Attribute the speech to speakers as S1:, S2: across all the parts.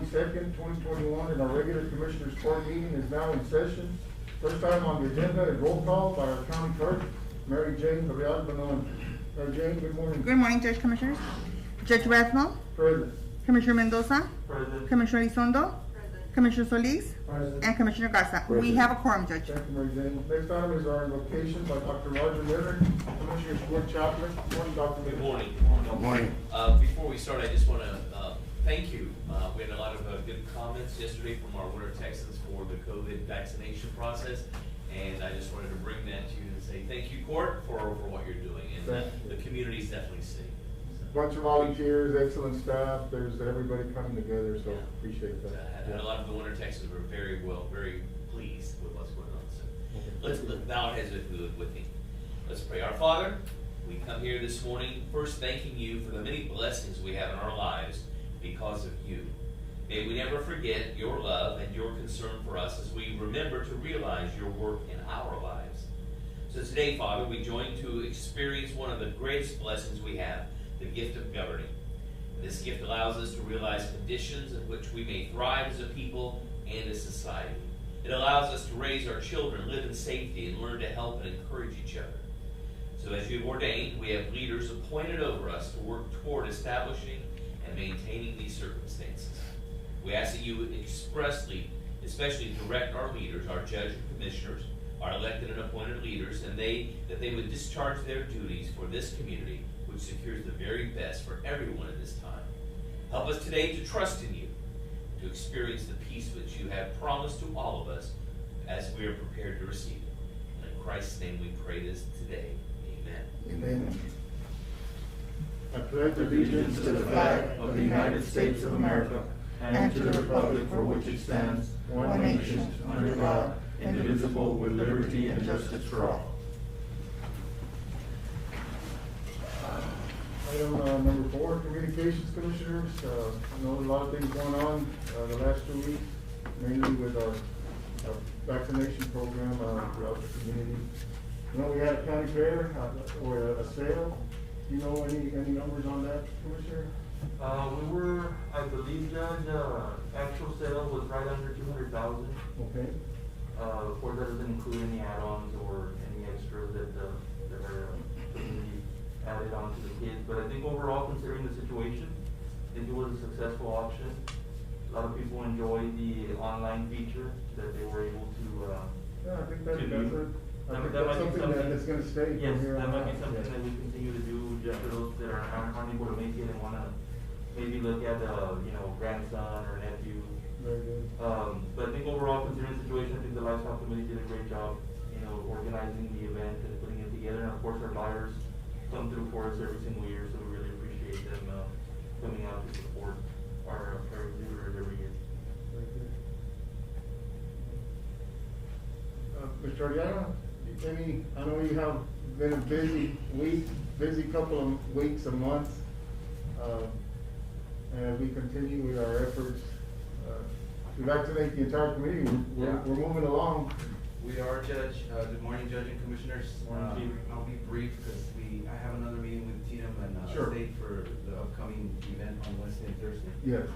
S1: 22nd, 2021, and our regular Commissioners Court meeting is now in session. First item on the agenda is roll call by our County Clerk, Mary Jane Real Banon. Mary Jane, good morning.
S2: Good morning, Judge Commissioners. Judge Rathmel,
S1: Present.
S2: Commissioner Mendoza,
S3: Present.
S2: Commissioner Elizondo, Commissioner Solis,
S1: Present.
S2: and Commissioner Garza. We have a quorum, Judge.
S1: Thank you, Mary Jane. Next item is our invocation by Dr. Roger Leonard, Commissioners Court Chaplain. Good morning, Dr.
S4: Good
S1: Leonard.
S4: morning.
S5: Good morning.
S4: Before we start, I just want to thank you. We had a lot of good comments yesterday from our Winter Texans for the COVID vaccination process, and I just wanted to bring that to you and say thank you, Court, for what you're doing, and the community's definitely safe.
S1: Bunch of volunteers, excellent staff. There's everybody coming together, so
S4: Yeah.
S1: appreciate that.
S4: And a lot of the Winter Texans were very pleased with what's going on. So let's bow our heads with me. Let's pray. Our Father, we come here this morning first thanking you for the many blessings we have in our lives because of you. May we never forget your love and your concern for us as we remember to realize your work in our lives. So today, Father, we join to experience one of the greatest blessings we have, the gift of governing. This gift allows us to realize conditions in which we may thrive as a people and as society. It allows us to raise our children, live in safety, and learn to help and encourage each other. So as you've ordained, we have leaders appointed over us to work toward establishing and maintaining these circumstances. We ask that you expressly, especially direct our leaders, our judge and commissioners, our elected and appointed leaders, and that they would discharge their duties for this community, which secures the very best for everyone at this time. Help us today to trust in you, to experience the peace which you have promised to all of us as we are prepared to receive it. And in Christ's name we pray this today. Amen.
S1: Amen. I pledge
S5: Allegiance to the flag of the United States of America and to the republic for which it stands, one nation, under God, indivisible, with liberty and justice for all.
S1: Item number 4, Communications Commissioners. I know a lot of things going on the last 2 weeks, mainly with our vaccination program throughout the community. You know, we had a county fair or a sale. Do you know any numbers on that, Commissioner?
S3: We were, I believe, Judge, actual sale was right under 200,000.
S1: Okay.
S3: Of course, that doesn't include any add-ons or any extras that are community added on to the kids. But I think overall, considering the situation, I think it was a successful auction. A lot of people enjoyed the online feature that they were able to.
S1: Yeah, I think that's something that's going to stay.
S3: Yes,
S1: from here
S3: that
S1: on
S3: might be
S1: out.
S3: something that we continue to do just for those that aren't able to make it and want to maybe look at grandson or nephew.
S1: Very good.
S3: But I think overall, considering the situation, I think the Lifestyle Committee did a great job, organizing the event and putting it together. And of course, our buyers come through for us every single year, so we really appreciate them coming out to support our exhibitors every year.
S1: Very good. Mr. Ariana, I know you have been a busy couple of weeks and months. And we continue with our efforts to vaccinate the entire community. We're moving along.
S5: We are, Judge. Good morning, Judge and Commissioners.
S3: Morning, Chief.
S5: I'll be brief because I have another meeting with Tatum and
S1: Sure.
S5: State for the upcoming event on Wednesday and Thursday.
S1: Yes.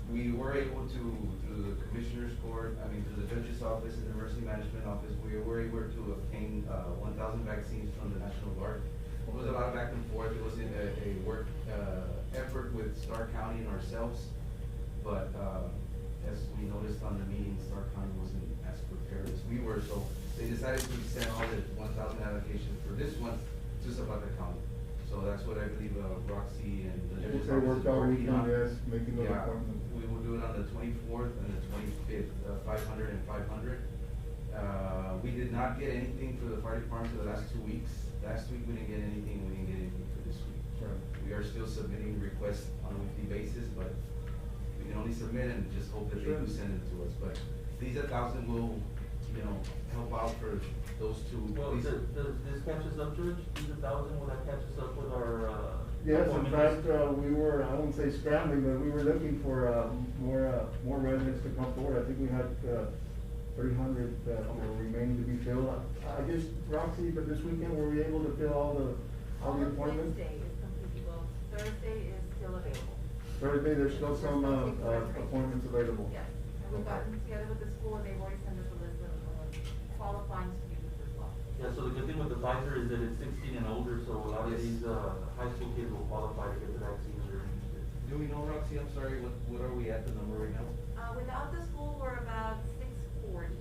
S5: We were able to, through the Commissioner's Court, through the Judge's Office and the Emergency Management Office, we were able to obtain 1,000 vaccines from the National Guard. It was a lot of back and forth. It was a work effort with Starr County and ourselves, but as we noticed on the meeting, Starr County wasn't as prepared as we were, so they decided to send all the 1,000 allocations for this month to Zapata County. So that's what I believe Roxy and the Judge's
S1: They
S5: Office
S1: worked
S5: is
S1: out
S5: working on.
S1: yes, making those
S5: Yeah,
S1: appointments.
S5: we will do it on the 24th and the 25th, 500 and 500. We did not get anything for the fire department for the last 2 weeks. Last week we didn't get anything, we didn't get anything for this week.
S1: Right.
S5: We are still submitting requests on a weekly basis, but we can only submit and just hope that they do send it to us. But these 1,000 will, help out for those two.
S3: Well, does this catch us up, Judge? These 1,000, will that catch us up with our?
S1: Yes, in fact, we were, I won't say scrambling, but we were looking for more residents to come forward. I think we had 300 that were remaining to be filled. I guess, Roxy, but this weekend, were we able to fill all the appointments?
S6: Wednesday is completely booked. Thursday is still available.
S1: Thursday, there's still some, appointments available.
S6: Yes, and we've gotten together with the school, and they've already sent us a list of qualifying students as well.
S3: Yeah, so the good thing with the Pfizer is that it's 16 and older, so a lot of
S5: Yes.
S3: these, high school kids will qualify to get the vaccine if they're interested.
S5: Do we know, Roxy, I'm sorry, what are we at the number right now?
S6: Without the school, we're about 640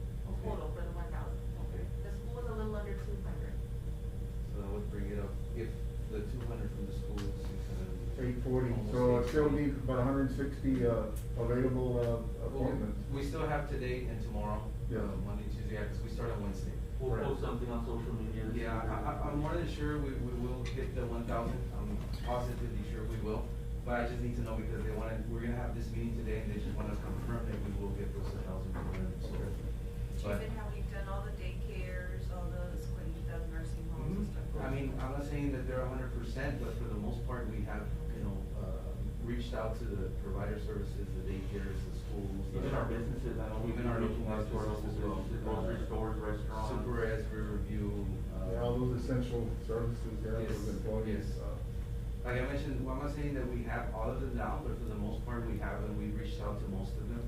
S6: total for the 1,000.
S5: Okay.
S6: The school is a little under 200.
S5: So that would bring it up, if the 200 from the school is 600.
S1: 840, so still need about 160, available, appointments.
S5: We still have today and tomorrow,
S1: Yeah.
S5: Monday, Tuesday, because we start on Wednesday.
S3: We'll
S1: Right.
S3: post something on social media.
S5: Yeah, I'm more than sure we will hit the 1,000, I'm positively sure we will, but I just need to know because we're gonna have this meeting today and they just want to confirm that we will get those 1,200, so. But-
S7: Even how we've done all the daycares, all the escuelitas, nursing homes and stuff.
S5: I mean, I'm not saying that they're 100%, but for the most part, we have, reached out to the provider services, the daycares, the schools.
S3: Even our businesses, I know we've
S5: Even
S3: been
S5: our
S3: reaching out to our local
S5: businesses as well.
S3: businesses, grocery stores, restaurants.
S5: Super as we review.
S1: Yeah, all those essential services, yeah,
S5: Yes,
S1: those employees.
S5: yes. Like I mentioned, well, I'm not saying that we have all of them now, but for the most part, we have, and we've reached out to most of them.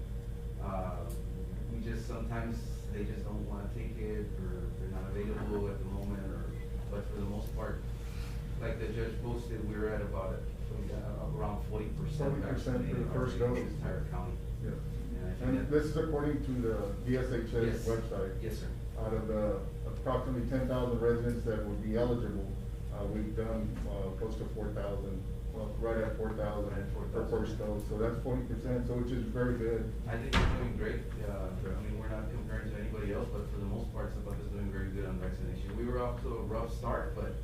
S5: We just, sometimes, they just don't wanna take it, or they're not available at the moment, but for the most part, like the judge posted, we were at about, around 40%
S1: 40%
S5: vaccinated
S1: for the first
S5: already in
S1: dose.
S5: this entire county.
S1: Yeah.
S5: And I think
S1: And
S5: that-
S1: this is according to the DSHS
S5: Yes.
S1: website.
S5: Yes, sir.
S1: Out of the approximately 10,000 residents that would be eligible, we've done, close to 4,000, well, right at 4,000
S5: Right at
S1: for
S5: 4,000.
S1: first dose, so that's 40%, so which is very good.
S5: I think we're doing great. I mean, we're not comparing to anybody else, but for the most part, Zapata's doing very good on vaccination. We were off to a rough start, but,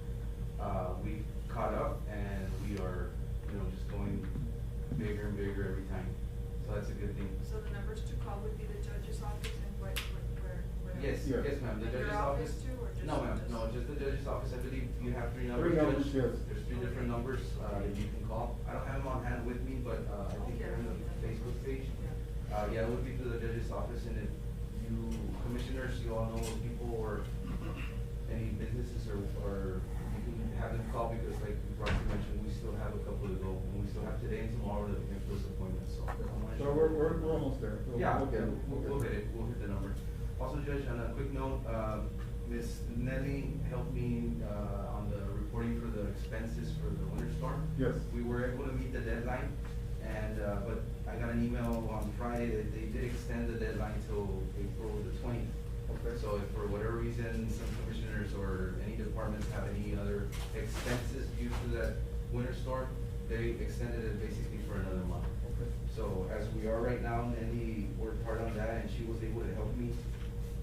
S5: we caught up and we are, just going bigger and bigger every time. So that's a good thing.
S7: So the numbers to call would be the judge's office and where?
S5: Yes,
S1: Yeah.
S5: yes, ma'am, the
S7: And your
S5: judge's
S7: office
S5: office.
S7: too, or just-
S5: No, ma'am, no, just the judge's office. I believe you have 3 numbers.
S1: Three numbers,
S5: Judge.
S1: yes.
S5: There's 3 different numbers, that you can call. I don't have them on hand with me, but, I think they're in the Facebook page. Yeah, it would be to the judge's office, and if you, commissioners, you all know people or any businesses or you can have them call, because like Rocky mentioned, we still have a couple to go, and we still have today and tomorrow to make those appointments, so. I wanna
S1: So
S5: ensure-
S1: we're almost there.
S5: Yeah,
S1: We'll get it.
S5: we'll hit it, we'll hit the number. Also, Judge, on a quick note, Ms. Nelly helped me, on the reporting for the expenses for the winter storm.
S1: Yes.
S5: We were able to meet the deadline, and, but I got an email on Friday that they did extend the deadline till April the 20th.
S1: Okay.
S5: So if for whatever reason, some commissioners or any departments have any other expenses due to that winter storm, they extended it basically for another month.
S1: Okay.
S5: So as we are right now, Nelly worked hard on that, and she was able to help me.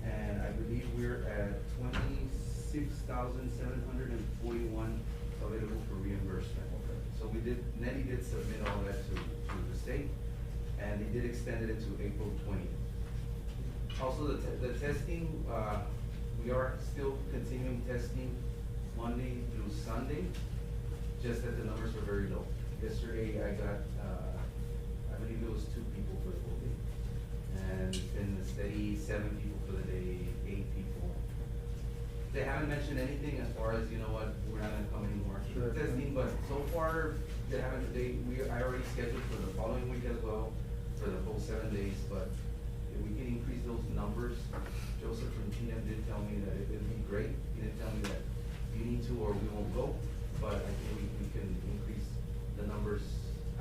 S5: And I believe we're at 26,741 available for reimbursement.
S1: Okay.
S5: So Nelly did submit all that to the state, and they did extend it to April 20th. Also, the testing, we are still continuing testing Monday through Sunday, just that the numbers are very low. Yesterday, I got, I believe it was 2 people for the whole day. And it's been a steady 7 people for the day, 8 people. They haven't mentioned anything as far as, you know what, we're not gonna come anymore
S1: Sure.
S5: testing, but so far, I already scheduled for the following week as well, for the whole 7 days, but if we can increase those numbers, Joseph from TNM did tell me that it would be great. He didn't tell me that you need to or we won't go, but I think we can increase the numbers.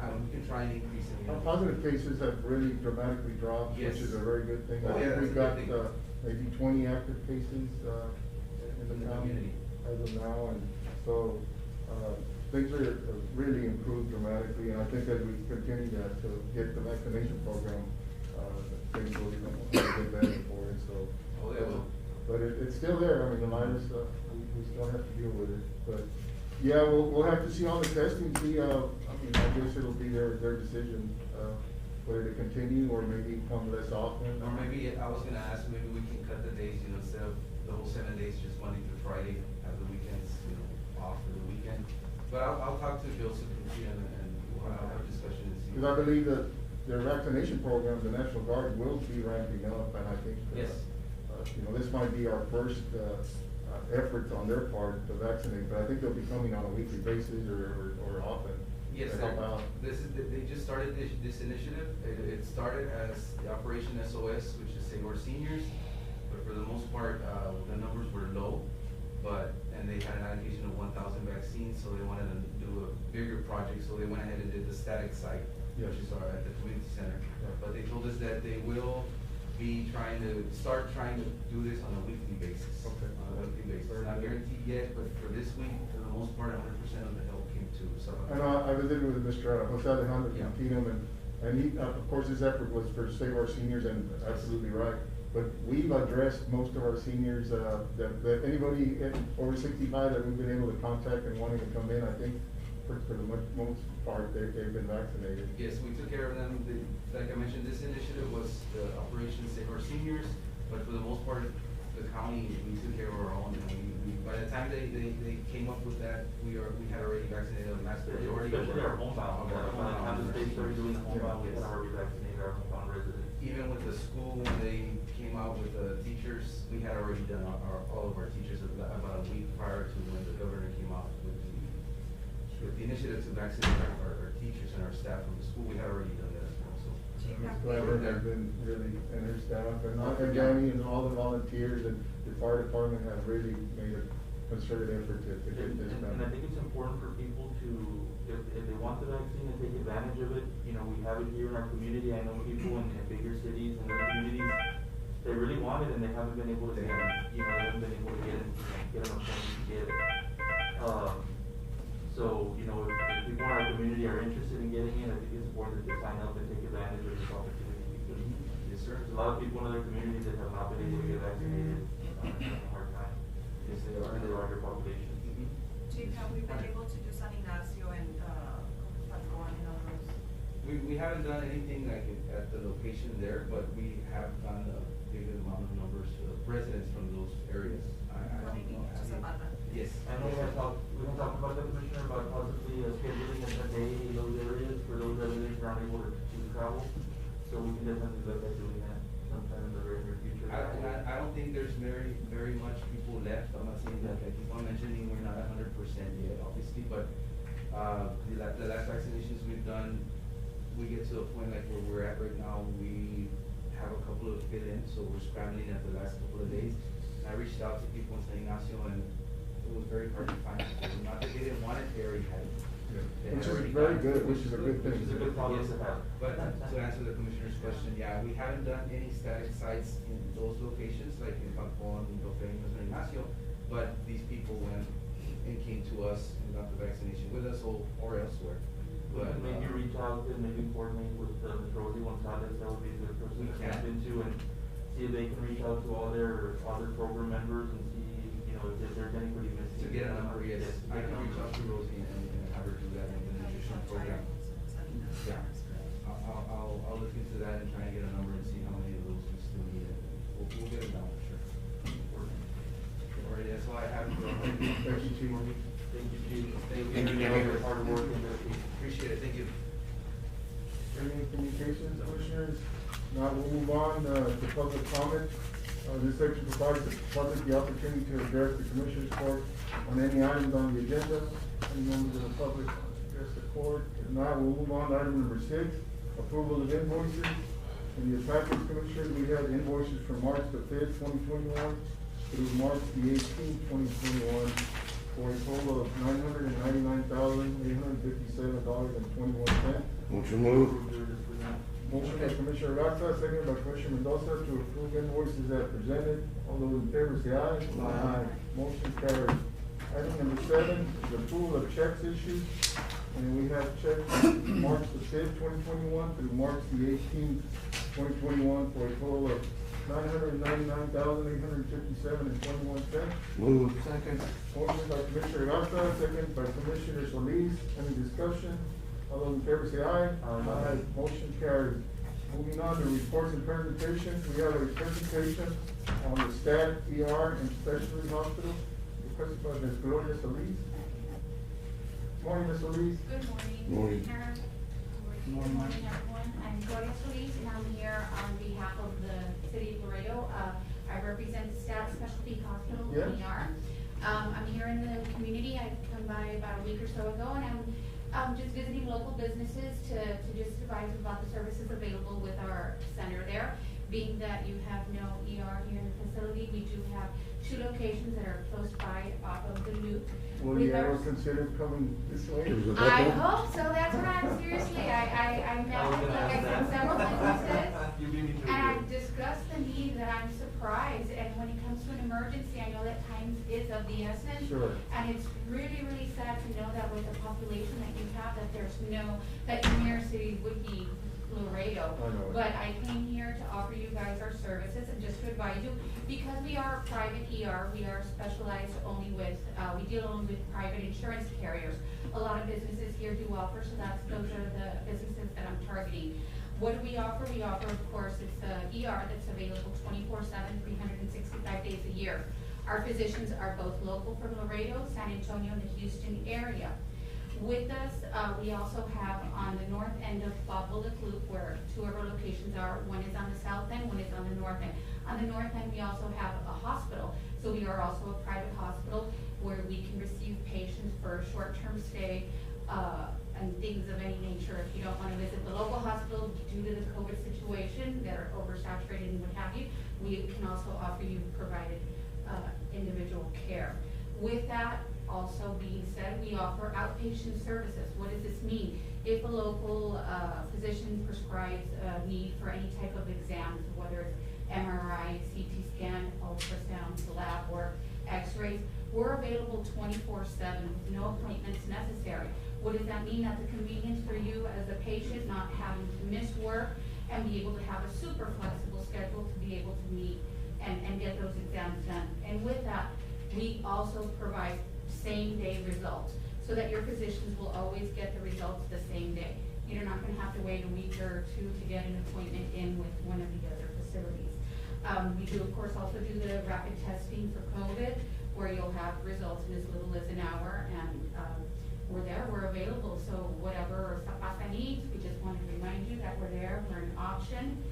S5: We can try and increase it.
S1: Our positive cases have really dramatically dropped, which
S5: Yes.
S1: is a very good thing.
S5: Oh,
S1: I
S5: yeah,
S1: think we've
S5: that's
S1: got,
S5: a good thing.
S1: maybe 20 active cases, in the county
S5: community.
S1: as of now, and so, things are really improved dramatically, and I think as we continue to get the vaccination program, things will even get better for it, so.
S5: Oh, they will.
S1: But it's still there, I mean, the virus, we still have to deal with it, but, yeah, we'll have to see on the testing, see, I mean, I guess it'll be their decision, whether to continue or maybe come less often.
S5: Or maybe, I was gonna ask, maybe we can cut the days, instead of the whole 7 days, just Monday through Friday, have the weekends, off for the weekend. But I'll talk to Joseph and TNM and we'll have a discussion and see.
S1: Because I believe that their vaccination program, the National Guard will be ramping up, and I think,
S5: Yes.
S1: This might be our first, effort on their part to vaccinate, but I think they'll be coming on a weekly basis or often.
S5: Yes,
S1: to help out?
S5: they just started this initiative. It started as the Operation SOS, which is Save Our Seniors, but for the most part, the numbers were low, and they had an allocation of 1,000 vaccines, so they wanted to do a bigger project, so they went ahead and did the static site, which is at the community center.
S1: Yeah.
S5: But they told us that they will be trying to do this on a weekly basis.
S1: Okay.
S5: On a weekly basis.
S1: Very
S5: Not
S1: good.
S5: guaranteed yet, but for this week, for the most part, 100% of the help came to Zapata.
S1: I know, I visited with Mr. Jose Alejandro
S5: Yeah.
S1: Quintino, and he, of course, his effort was for Save Our Seniors, and absolutely right. But we've addressed most of our seniors, that anybody over 65 that we've been able to contact and wanting to come in, I think, for the most part, they've been vaccinated.
S5: Yes, we took care of them. Like I mentioned, this initiative was the Operation Save Our Seniors, but for the most part, the county, we took care of our own. And by the time they came up with that, we had already vaccinated a mass majority.
S3: Especially our homebound, by the time the state started doing the homebound, we had already vaccinated our homebound residents.
S5: Even with the school, when they came out with the teachers, we had already done all of our teachers about a week prior to when the governor came out with the initiative to vaccinate our teachers and our staff from the school. We had already done that as well, so.
S1: Ms. Clever has been really, and her staff, and Danny and all the volunteers and the fire department have really made a concerted effort to get this done.
S3: And I think it's important for people to, if they want the vaccine and take advantage of it, you know, we have it here in our community. I know people in bigger cities and other communities, they really want it and they haven't been able to get it, you know, they haven't been able to get an appointment to get it. So, you know, if people in our community are interested in getting it, I think it's important that they sign up and take advantage of this opportunity. Because
S5: Yes, sir.
S3: there's a lot of people in other communities that have not been able to get vaccinated, having a hard time.
S5: Yes, they are.
S3: In the larger population.
S7: Chief, have we been able to do San Ignacio and, Patrón and all those?
S5: We haven't done anything like at the location there, but we have done a big amount of numbers of residents from those areas. I
S7: Or
S5: don't
S7: maybe
S5: know.
S7: to Zapata?
S5: Yes.
S3: I know we can talk about that, Commissioner, about possibly scheduling a day in those areas for those residents who aren't able to travel. So we can definitely look at doing that sometime in the very near future.
S5: I don't think there's very much people left. I'm not saying that, I keep on mentioning we're not 100% yet, obviously, but, the last vaccinations we've done, we get to a point like where we're at right now, we have a couple of fill in, so we're scrambling at the last couple of days. I reached out to people in San Ignacio and it was very hard to find people. Not that they didn't want it, they already had it. They
S1: Which
S5: had
S1: is
S5: already
S1: very
S5: gotten it,
S1: good, which is a good thing.
S3: Which is a good problem to have.
S5: But to answer the commissioner's question, yeah, we haven't done any static sites in those locations, like in Pampon, Los Peños, or Ignacio, but these people went and came to us and got the vaccination with us or elsewhere.
S3: We
S5: But,
S3: can maybe reach out and maybe coordinate with Ms. Rosie Gonzalez, that would be a good person
S5: We
S3: to
S5: can.
S3: tap into and see if they can reach out to all their other program members and see, you know, if there's anybody missing.
S5: to get a number, yes,
S3: to
S5: I
S3: get a
S5: can reach
S3: number.
S5: out to Rosie and have her do that in the nutrition program.
S7: San Ignacio.
S5: Yeah. I'll look into that and try and get a number and see how many of those we still need, and we'll get it down for sure. All right, that's all I have.
S1: Thank you, Chief.
S3: Thank you, Chief.
S5: Thank you.
S3: Thank you for your hard work and dedication.
S5: Appreciate it, thank you.
S1: Any communications, commissioners? Now we'll move on to public comment. This section provides the public the opportunity to address the commissioners court on any items on the agenda. Any members of the public want to address the court? If not, we'll move on to item number 6, approval of invoices. In the package, commissioners, we have invoices from March the 5th, 2021 through March the 18th, 2021 for a total of $999,857.21.
S8: Motion move.
S1: Motion by Commissioner Garza, second by Commissioner Mendoza to approve invoices as presented. All those in favor say aye.
S8: Aye.
S1: Motion carries. Item number 7 is approval of checks issued. And we have checks from March the 5th, 2021 through March the 18th, 2021 for a total of $999,857.21.
S8: Move. Second.
S1: Motion by Commissioner Garza, second by Commissioner Solis. Any discussion? All those in favor say aye.
S3: Aye.
S1: Motion carries. Moving on to reports and presentations, we have a presentation on the STAT, ER, and specialty hospital, requested by Ms. Gloria Solis. Morning, Ms. Solis.
S9: Good morning.
S8: Morning.
S9: Commissioner.
S8: Morning.
S9: Good morning, everyone. I'm Gloria Solis, and I'm here on behalf of the city of Laredo. I represent Stat Specialty Hospital,
S1: Yes.
S9: ER. I'm here in the community. I've come by about a week or so ago, and I'm Just visiting local businesses to just advise about the services available with our center there. Being that you have no ER here in the facility, we do have 2 locations that are close by off of the loop.
S1: Will
S9: With
S1: you ever
S9: our-
S1: consider coming this way?
S9: I hope so, that's what I'm, seriously, I met with, like I said, several businesses,
S3: You beat me to
S9: and
S3: it.
S9: I've discussed the need that I'm surprised, and when it comes to an emergency, I know that time is of the essence.
S1: Sure.
S9: And it's really, really sad to know that with the population that you have, that there's no, that your nearest city would be Laredo.
S1: I know it.
S9: But I came here to offer you guys our services and just to advise you, because we are a private ER, we are specialized only with, we deal only with private insurance carriers. A lot of businesses here do offer, so those are the businesses that I'm targeting. What do we offer? We offer, of course, it's a ER that's available 24/7, 365 days a year. Our physicians are both local from Laredo, San Antonio, and the Houston area. With us, we also have on the north end of Bob Bullock Loop, where 2 of our locations are. One is on the south end, one is on the north end. On the north end, we also have a hospital. So we are also a private hospital where we can receive patients for a short-term stay, and things of any nature. If you don't want to visit the local hospital due to the COVID situation, that are oversaturated and what have you, we can also offer you provided individual care. With that also being said, we offer outpatient services. What does this mean? If a local physician prescribes a need for any type of exams, whether it's MRI, CT scan, ultrasound, lab work, x-rays, we're available 24/7 with no appointments necessary. What does that mean? That's a convenience for you as a patient, not having to miss work and be able to have a super flexible schedule to be able to meet and get those exams done. And with that, we also provide same-day results so that your physicians will always get the results the same day. You're not gonna have to wait a week or 2 to get an appointment in with one of the other facilities. We do, of course, also do the rapid testing for COVID, where you'll have results in as little as an hour, and we're there, we're available. So whatever Zapata needs, we just want to remind you that we're there, we're an option.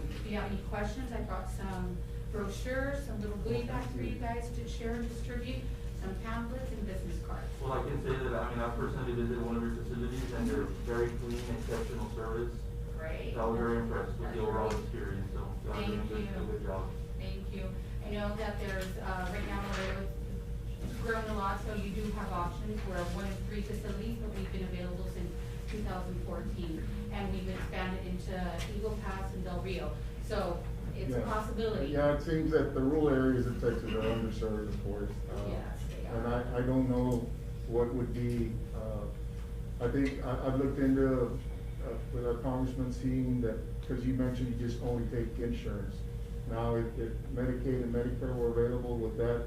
S9: If you have any questions, I brought some brochures, some little goodie bags for you guys to share and distribute, some pamphlets and business cards.
S3: Well, I can say that, I mean, I personally visited one of your facilities and they're very clean, exceptional service.
S9: Great.
S3: I was very impressed with the
S9: That's
S3: overall
S9: great.
S3: experience, so y'all are doing
S9: Thank
S3: a good job.
S9: Thank you. I know that there's, right now, Laredo's grown a lot, so you do have options. We're 1 of 3 facilities, but we've been available since 2014. And we've expanded into Eagle Pass and Del Rio. So it's a
S1: Yeah.
S9: possibility.
S1: Yeah, it seems that the rural areas of Texas are underserved, of course.
S9: Yes, they
S1: And
S9: are.
S1: I don't know what would be, I think, I've looked into, with our congressman, seeing that, because you mentioned you just only take insurance. Now, if Medicaid and Medicare were available with that,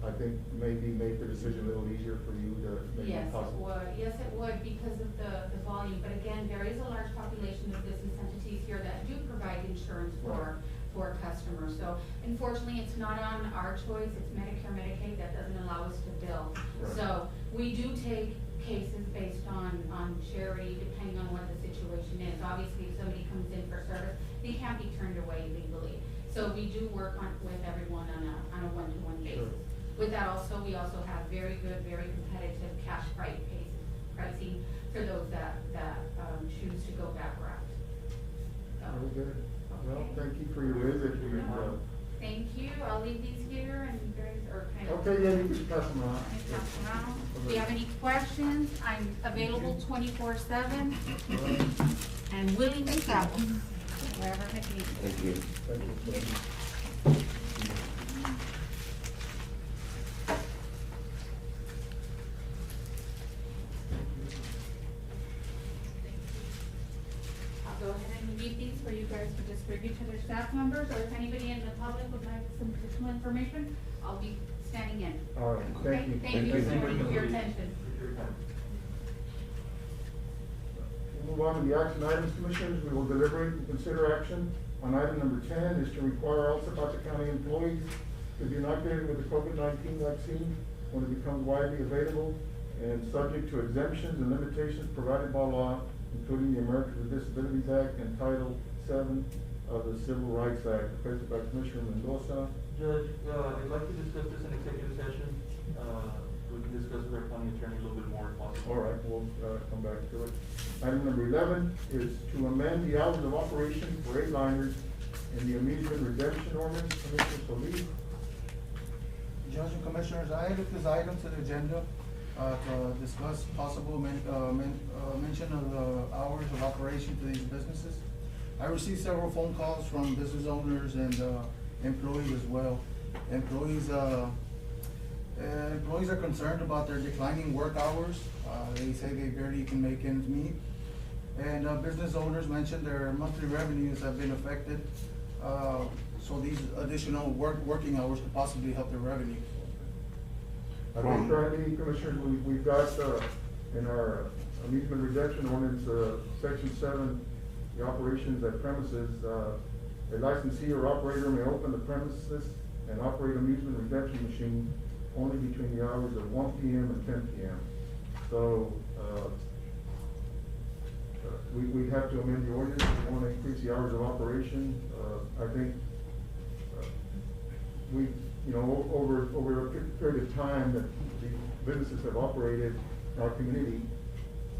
S1: I think maybe make the decision a little easier for you to make it
S9: Yes, it
S1: possible.
S9: would. Yes, it would, because of the volume. But again, there is a large population of business entities here that do provide insurance for customers. So unfortunately, it's not on our choice. It's Medicare, Medicaid that doesn't allow us to bill.
S1: Right.
S9: So we do take cases based on charity, depending on what the situation is. Obviously, if somebody comes in for service, they can't be turned away legally. So we do work with everyone on a one-to-one basis.
S1: Sure.
S9: With that also, we also have very good, very competitive cash pricing for those that choose to go that route. So,
S1: Very good. Well,
S9: Okay.
S1: thank you for your visit.
S9: Thank you, I'll leave these here and you guys are kind of.
S1: Okay, yeah, you can pass them around.
S9: Pass them around. If you have any questions, I'm available 24/7 and willing to travel wherever it needs.
S8: Thank you.
S1: Thank you.
S9: I'll go ahead and leave these for you guys to distribute to their staff members, or if anybody in the public would like some additional information, I'll be standing in.
S1: All right,
S9: Okay?
S1: thank you.
S9: Thank you so much for your attention.
S3: Appreciate your time.
S1: We'll move on to the action items, Commissioners. We will deliberate and consider action on item number 10 is to require all Zapata County employees to be inoculated with the COVID-19 vaccine when it becomes widely available and subject to exemptions and limitations provided by law, including the Americans with Disabilities Act and Title VII of the Civil Rights Act, presented by Commissioner Mendoza.
S3: Judge, I'd like to discuss this in executive session. we can discuss with our county attorney a little bit more if possible.
S1: All right, we'll, come back to it. Item number 11 is to amend the hours of operation for eight-liners in the amusement redemption ordinance. Commissioner Solis.
S8: Judge and Commissioners, I added this item to the agenda to discuss possible mention of the hours of operation to these businesses. I received several phone calls from business owners and employees as well. Employees are concerned about their declining work hours. They say they barely can make ends meet. And business owners mentioned their monthly revenues have been affected. So these additional working hours could possibly help their revenue.
S1: I think currently, Commissioners, we've got, in our amusement redemption ordinance, section 7, the operations at premises, a licensee or operator may open the premises and operate amusement redemption machine only between the hours of 1 p.m. and 10 p.m. So, we have to amend the ordinance. We want to increase the hours of operation. I think, we, you know, over a period of time that the businesses have operated in our community,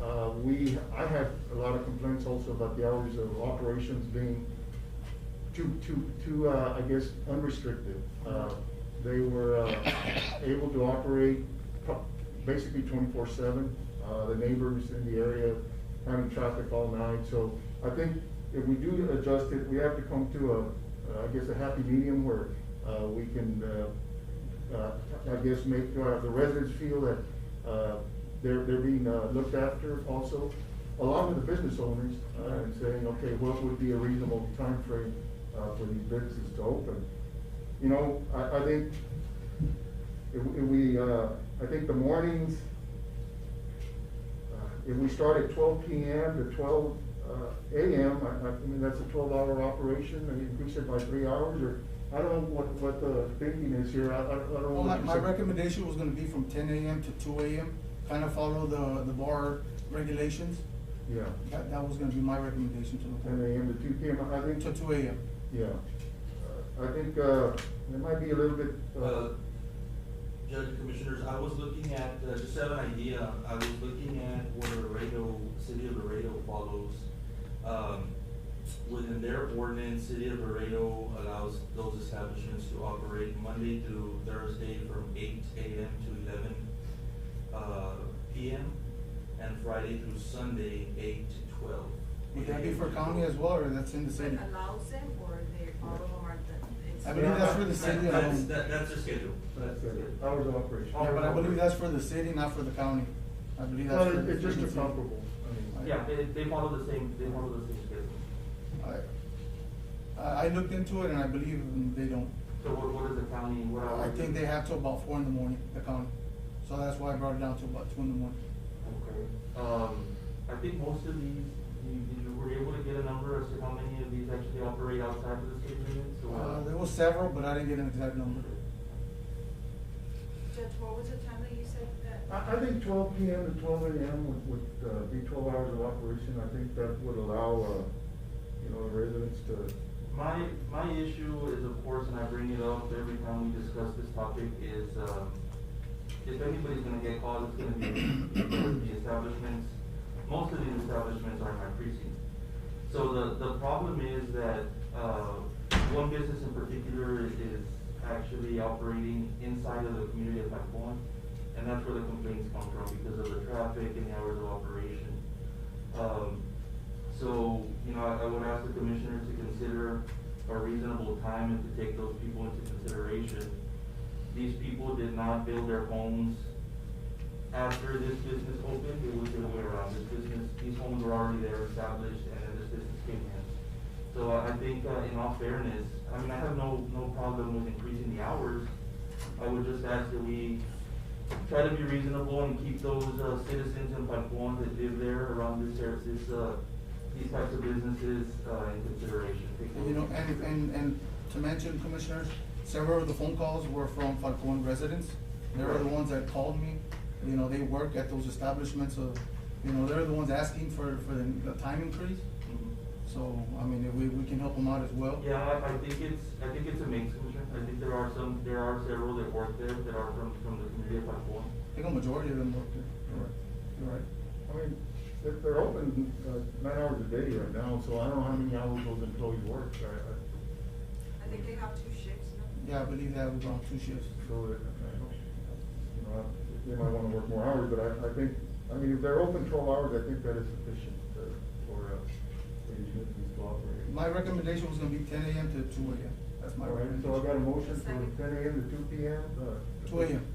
S1: I have a lot of complaints also about the hours of operations being too, I guess, unrestricted. They were able to operate basically 24/7. The neighbors in the area having traffic all night. So I think if we do adjust it, we have to come to I guess, a happy medium where we can, I guess, make the residents feel that they're being looked after also, along with the business owners, and saying, okay, what would be a reasonable time frame for these businesses to open? You know, I think I think the mornings, if we start at 12 p.m. to 12 a.m., I mean, that's a 12-hour operation, and increase it by 3 hours, or I don't know what the thinking is here. I don't know.
S8: Well,
S1: what
S8: my
S1: you said.
S8: recommendation was gonna be from 10 a.m. to 2 a.m., kind of follow the bar regulations.
S1: Yeah,
S8: That was gonna be my recommendation to the
S1: 10
S8: board.
S1: a.m. to 2 p.m. I think.
S8: To 2 a.m.
S1: Yeah, I think it might be a little bit.
S3: Judge and Commissioners, I was looking at, just to have an idea, I was looking at where Laredo, City of Laredo follows. Within their ordinance, City of Laredo allows those establishments to operate Monday through Thursday from 8 a.m. to 11 p.m. and Friday through Sunday, 8 to 12.
S8: Would that be for county as well, or that's in the city?
S7: But allows them, or they, all of them are the?
S8: I believe that's for the city alone.
S3: That's their schedule.
S1: That's it, hours of operation.
S8: Yeah, but I believe that's for the city, not for the county. I believe that's
S1: Well,
S8: for the
S1: it's just a
S8: city.
S1: comparable, I mean.
S3: Yeah, they follow the same schedule.
S8: I looked into it and I believe they don't.
S3: So what is the county, what hours?
S8: I think they have to about 4 in the morning, the county. So that's why I brought it down to about 2 in the morning.
S3: Okay, I think most of these, you were able to get a number as to how many of these actually operate outside of the city limits, or?
S8: There was several, but I didn't get an exact number.
S7: Judge, what was the time that you said that?
S1: I think 12 p.m. to 12 a.m. would be 12 hours of operation. I think that would allow, you know, the residents to.
S3: My issue is, of course, and I bring it up every time we discuss this topic, is, if anybody's gonna get caught, it's gonna be the establishments. Most of these establishments are in my precinct. So the problem is that, one business in particular is actually operating inside of the community of Macon, and that's where the complaints come from, because of the traffic and the hours of operation. So, you know, I would ask the commissioners to consider a reasonable time and to take those people into consideration. These people did not build their homes after this business opened. It was the other way around. These homes were already there established, and then this business came in. So I think, in all fairness, I mean, I have no problem with increasing the hours. I would just ask that we try to be reasonable and keep those citizens in Falcon that live there around these types of businesses in consideration.
S8: You know, and to mention, Commissioners, several of the phone calls were from Falcon residents. They were the ones that called me. You know, they work at those establishments, so, you know, they're the ones asking for the time increase.
S3: Mhm.
S8: So, I mean, if we can help them out as well.
S3: Yeah, I think it's a mix, Commissioner. I think there are several that work there that are from the community of Falcon.
S8: I think a majority of them work there. You're right.
S1: I mean, they're open, 9 hours a day right now, so I don't know how many hours those employees work.
S7: I think they have 2 shifts, no?
S8: Yeah, I believe they have around 2 shifts.
S1: So, you know, they might wanna work more hours, but I think, I mean, if they're open 12 hours, I think that is sufficient for these entities to operate.
S8: My recommendation was gonna be 10 AM to 2 AM. That's my
S1: All right, so I
S8: recommendation.
S1: got a motion from 10 AM to 2 PM.
S8: 2 AM.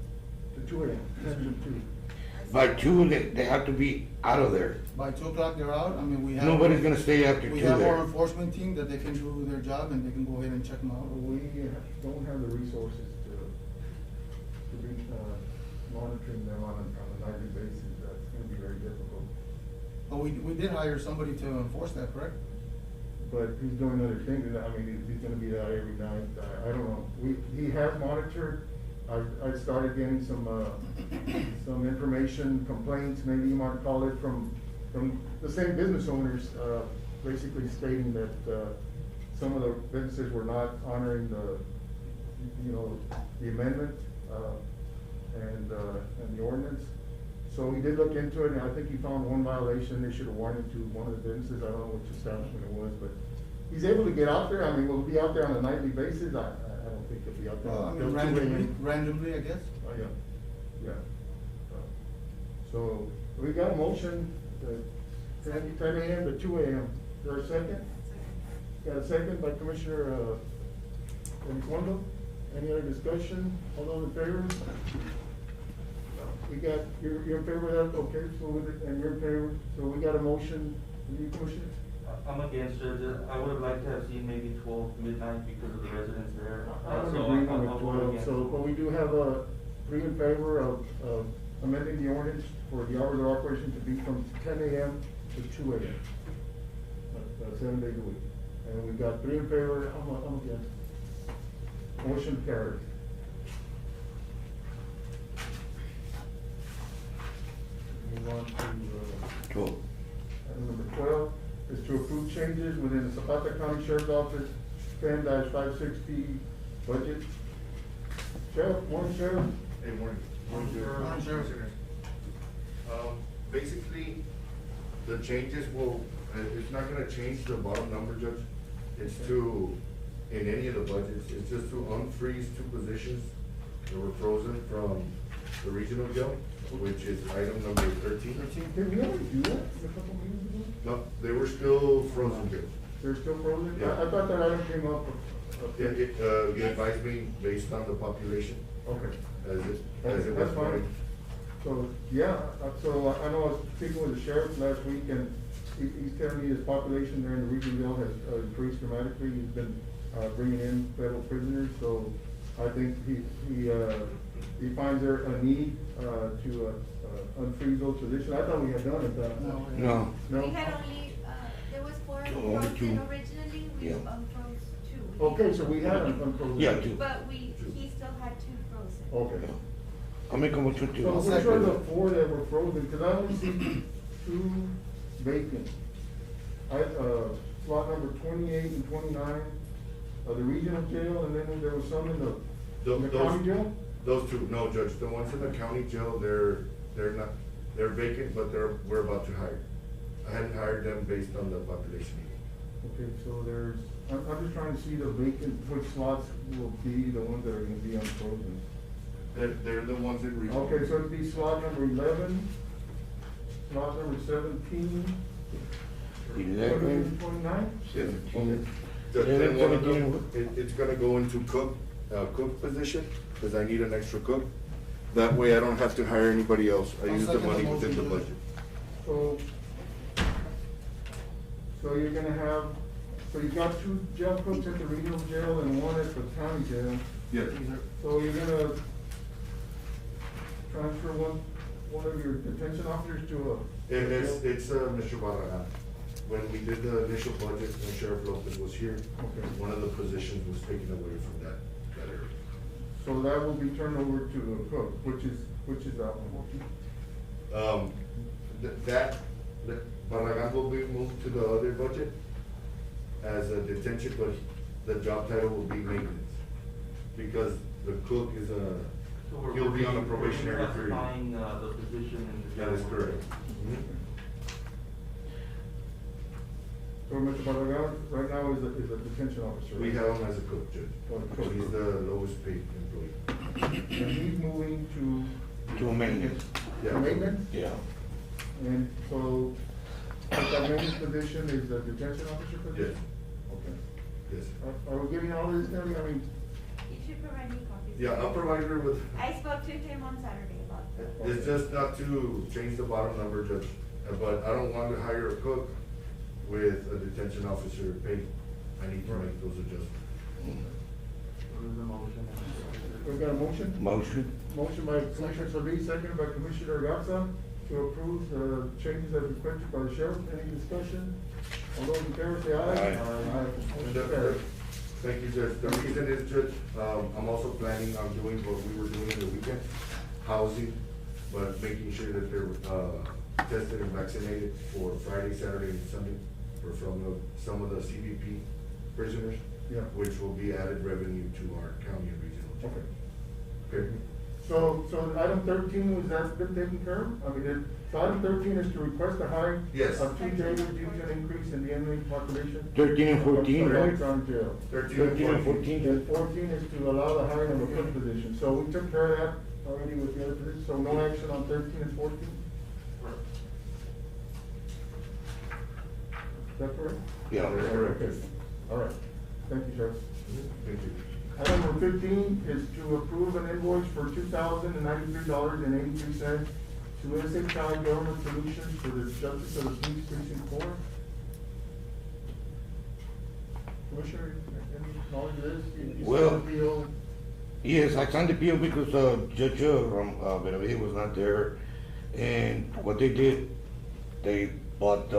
S1: To 2 AM, 10 to 2.
S10: By 2, they have to be out of there.
S8: By 2 o'clock, they're out. I mean, we have.
S10: Nobody's gonna stay after 2
S8: We have our
S10: there.
S8: enforcement team that they can do their job and they can go ahead and check them out.
S1: We don't have the resources to be monitoring them on a nightly basis. That's gonna be very difficult.
S8: But we did hire somebody to enforce that, correct?
S1: But he's doing other things, and I mean, he's gonna be out every night. I don't know. He has monitored. I started getting some information, complaints, maybe you might call it, from the same business owners, basically stating that, some of the businesses were not honoring the amendment, and the ordinance. So he did look into it, and I think he found one violation, they should have warned to one of the businesses, I don't know which establishment it was, but he's able to get out there. I mean, will he be out there on a nightly basis? I don't think he'll be out there.
S8: Well, I mean,
S1: Till 2 a.m.
S8: randomly, I guess.
S1: Oh, yeah. So, we got a motion, 10 AM to 2 AM. Is there a second? Got a second by Commissioner, Elizondo. Any other discussion? All those in favor? We got, you're in favor of that? Okay, so and you're in favor, so we got a motion. Are you, Commissioner?
S3: I'm against it. I would have liked to have seen maybe 12 midnight because of the residents there.
S1: I'm
S3: So
S1: agreeing
S3: I'll
S1: with
S3: vote
S1: 12,
S3: against
S1: so,
S3: it.
S1: but we do have 3 in favor of amending the ordinance for the hours of operation to be from 10 AM to 2 AM. 7 days a week. And we've got 3 in favor, I'm against. Motion carried. Move on to,
S10: 12.
S1: item number 12 is to approve changes within the Zapata County Sheriff's Office 10-560 budget. Sheriff, morning, Sheriff.
S11: Hey, morning.
S1: Morning, Sheriff.
S8: Morning, Sheriff.
S11: Basically, the changes will, it's not gonna change the bottom number, Judge. It's to, in any of the budgets, it's just to unfreeze 2 positions that were frozen from the regional jail, which is item number 13.
S1: Did we already do that a couple meetings ago?
S11: No, they were still frozen, Judge.
S1: They're still frozen?
S11: Yeah.
S1: I thought that item came up.
S11: You advised me based on the population,
S1: Okay.
S11: as it
S1: That's
S11: was
S1: fine.
S11: going.
S1: So, yeah, so I know I was speaking with the sheriff last week, and he's telling me his population there in the region jail has increased dramatically. He's been bringing in federal prisoners, so I think he finds there a need to unfreeze those positions. I thought we had done it, but.
S8: No.
S10: No.
S1: No?
S12: We had only, there was 4
S10: Only
S12: frozen
S10: 2.
S12: originally, we
S10: Yeah.
S12: unfroze 2.
S1: Okay, so we had unfrozen.
S10: Yeah, 2.
S12: But he still had 2 frozen.
S1: Okay.
S10: I'll make a motion to.
S1: So which are the 4 that were frozen? Because I only see 2 vacant. Slot number 28 and 29, the regional jail, and then there was some in the county jail?
S11: Those 2, no, Judge, the ones in the county jail, they're not, they're vacant, but we're about to hire. I hadn't hired them based on the population.
S1: Okay, so I'm just trying to see the vacant, which slots will be the ones that are gonna be unfrozen.
S11: They're the ones in regional.
S1: Okay, so it'd be slot number 11, slot number 17.
S10: 11,
S1: 29?
S10: 17.
S11: Then one of
S10: 17.
S11: them, it's gonna go into cook position, because I need an extra cook. That way I don't have to hire anybody else. I use the
S8: second the
S11: money
S8: motion,
S11: within the
S8: Judge.
S11: budget.
S1: So you're gonna have, so you've got 2 jail cooks at the regional jail and 1 at the county jail.
S11: Yes.
S1: So you're gonna transfer one of your detention officers to a.
S11: It's Mr. Barragan. When we did the initial budget, when Sheriff Lopez was here,
S1: Okay.
S11: one of the positions was taken away from that area.
S1: So that will be turned over to a cook, which is that one?
S11: That Barragan will be moved to the other budget, as a detention, but the job title will be maintenance. Because the cook is
S3: So we're-
S11: he'll be on a
S3: we're
S11: probationary period.
S3: reclassifying, the position in the.
S11: That is
S3: general.
S11: correct.
S1: So Mr. Barragan, right now is a detention officer.
S11: We have him as a cook, Judge.
S1: Oh, the cook.
S11: He's the lowest paid employee.
S1: And he's moving
S10: To maintenance.
S1: to maintenance?
S10: Yeah.
S1: And so, that maintenance position is the detention officer position?
S11: Yes.
S1: Okay.
S11: Yes.
S1: Are we getting all this, Nelly? I mean,
S12: You should provide me copies.
S11: Yeah, I'll provide her with,
S12: I spoke to him on Saturday about that.
S11: it's just not to change the bottom number, Judge, but I don't want to hire a cook with a detention officer paid. I need to make those adjustments.
S3: There's a motion.
S1: we've got a motion?
S10: Motion.
S1: Motion by Commissioner Solis, seconded by Commissioner Gatsa to approve the changes as requested by the sheriff. Any discussion? All those in favor say aye.
S10: Aye.
S1: Motion carries.
S11: Thank you, Judge. The reason is, Judge, I'm also planning on doing what we were doing in the weekend, housing, but making sure that they're, tested and vaccinated for Friday, Saturday, and Sunday, or from some of the CBP prisoners.
S1: Yeah.
S11: Which will be added revenue to our county and regional. jail.
S1: Okay.
S11: Okay?
S1: So item 13, was that been taken care of? I mean, so item 13 is to request a hire
S11: Yes.
S1: of 2 jailers due to an increase in the inmate population.
S10: 13 and 14,
S1: Of
S10: right?
S1: Allentown Jail.
S11: 13 and 14.
S1: And 14 is to allow the hiring of a cook position. So we took care of that already with the other position, so no action on 13 and 14? Is that correct?
S10: Yeah.
S11: That's correct.
S1: Okay. All right. Thank you, Sheriff.
S11: Thank you.
S1: Item number 15 is to approve an invoice for $2,093.83 to SHI Government Solutions for the Justice of the Peace Precinct 4. Commissioner, any knowledge of this? You
S10: Well-
S1: signed the PO?
S10: Yes, I signed the PO because, Judge, Benavides was not there. And what they did, they bought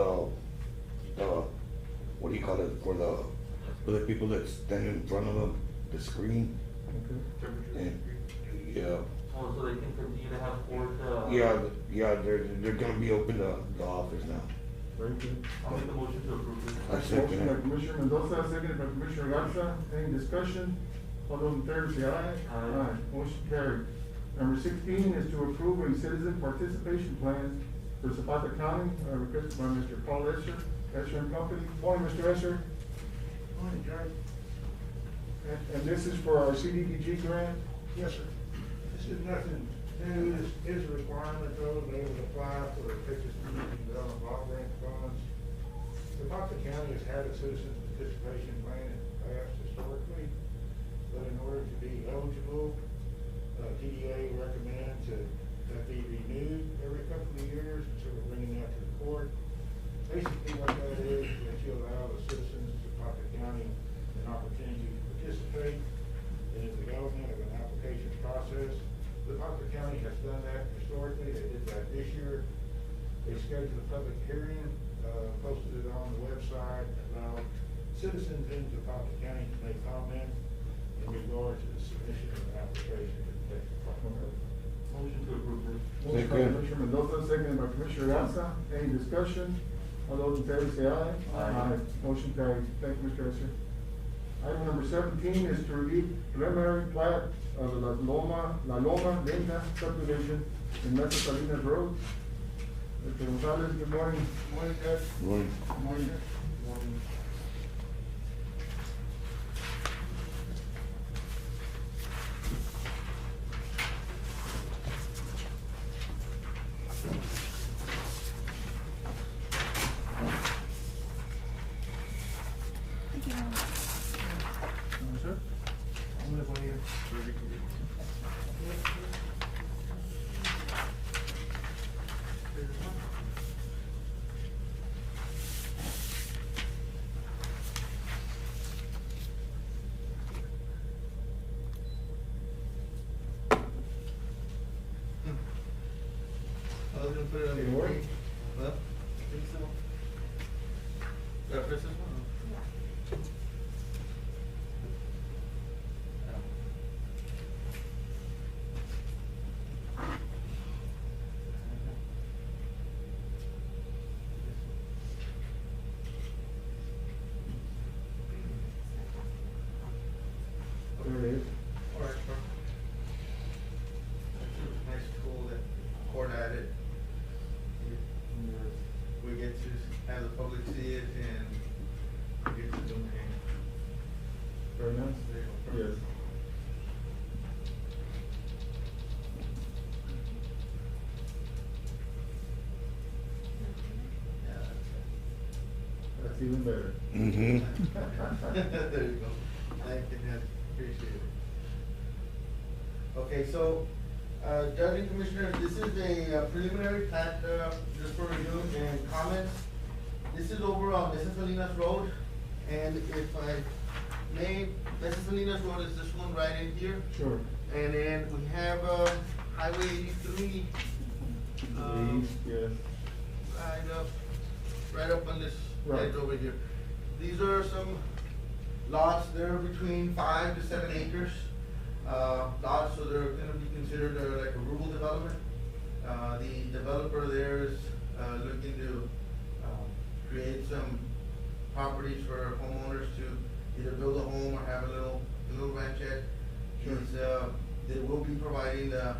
S10: what do you call it, for the people that stand in front of them, the screen.
S1: Okay.
S10: And, yeah,
S3: Oh, so they can continue to have court,
S10: yeah, they're gonna be open the office now.
S1: Very good.
S3: I'll make the motion to approve this.
S10: I second
S1: Motion by
S10: it.
S1: Commissioner Mendoza, seconded by Commissioner Garza. Any discussion? All those in favor say aye.
S3: Aye.
S1: Motion carried. Number 16 is to approve a citizen participation plan for Zapata County, requested by Mr. Paul Escher and Company. Morning, Mr. Escher.
S8: Morning, Judge.
S1: And this is for our CDBG grant?
S13: Yes, sir. This is nothing new, this is a requirement though, they would apply for the Texas Community Development Block Grant funds. Zapata County has had a citizen participation plan in the past historically, but in order to be eligible, TDA recommends that be renewed every couple of years, and so we're bringing that to the court. Basically what that is that you allow the citizens of Zapata County an opportunity to participate in the development of an application process. Zapata County has done that historically, they did that this year. They scheduled a public hearing, posted it on the website, allowed citizens in Zapata County to make comment in regard to the submission of an application to the Texas Department.
S3: Motion to approve this.
S1: Motion by
S10: Second.
S1: Commissioner Mendoza, seconded by Commissioner Garza. Any discussion? All those in favor say aye.
S3: Aye.
S1: Motion carried. Thank you, Mr. Escher. Item number 17 is to review preliminary plat of the La Loma Linda subdivision in Mesa Salinas Road. Mr. Gonzalez, good morning.
S8: Morning, Judge.
S10: Morning.
S8: Morning.
S1: Morning.
S8: No, sir. I'm gonna go here.
S5: I was gonna put it on
S1: Hey,
S5: the
S1: Ward.
S5: board. Huh? Think so? Press this one?
S1: even better.
S10: Mm-hmm.
S5: There you go. Thank you, Ned. Appreciate it. Okay, so, Judge and Commissioners, this is a preliminary plat, just for review and comments. This is over on Mesa Salinas Road, and if I may, Mesa Salinas Road is this one right in here.
S1: Sure.
S5: And then we have, Highway 83.
S1: East, yes.
S5: Right up on this
S1: Right.
S5: edge over here. These are some lots, they're between 5 to 7 acres, lots, so they're gonna be considered like a rural development. The developer there is, looking to, create some properties for homeowners to either build a home or have a little ranchette.
S1: Sure.
S5: They will be providing the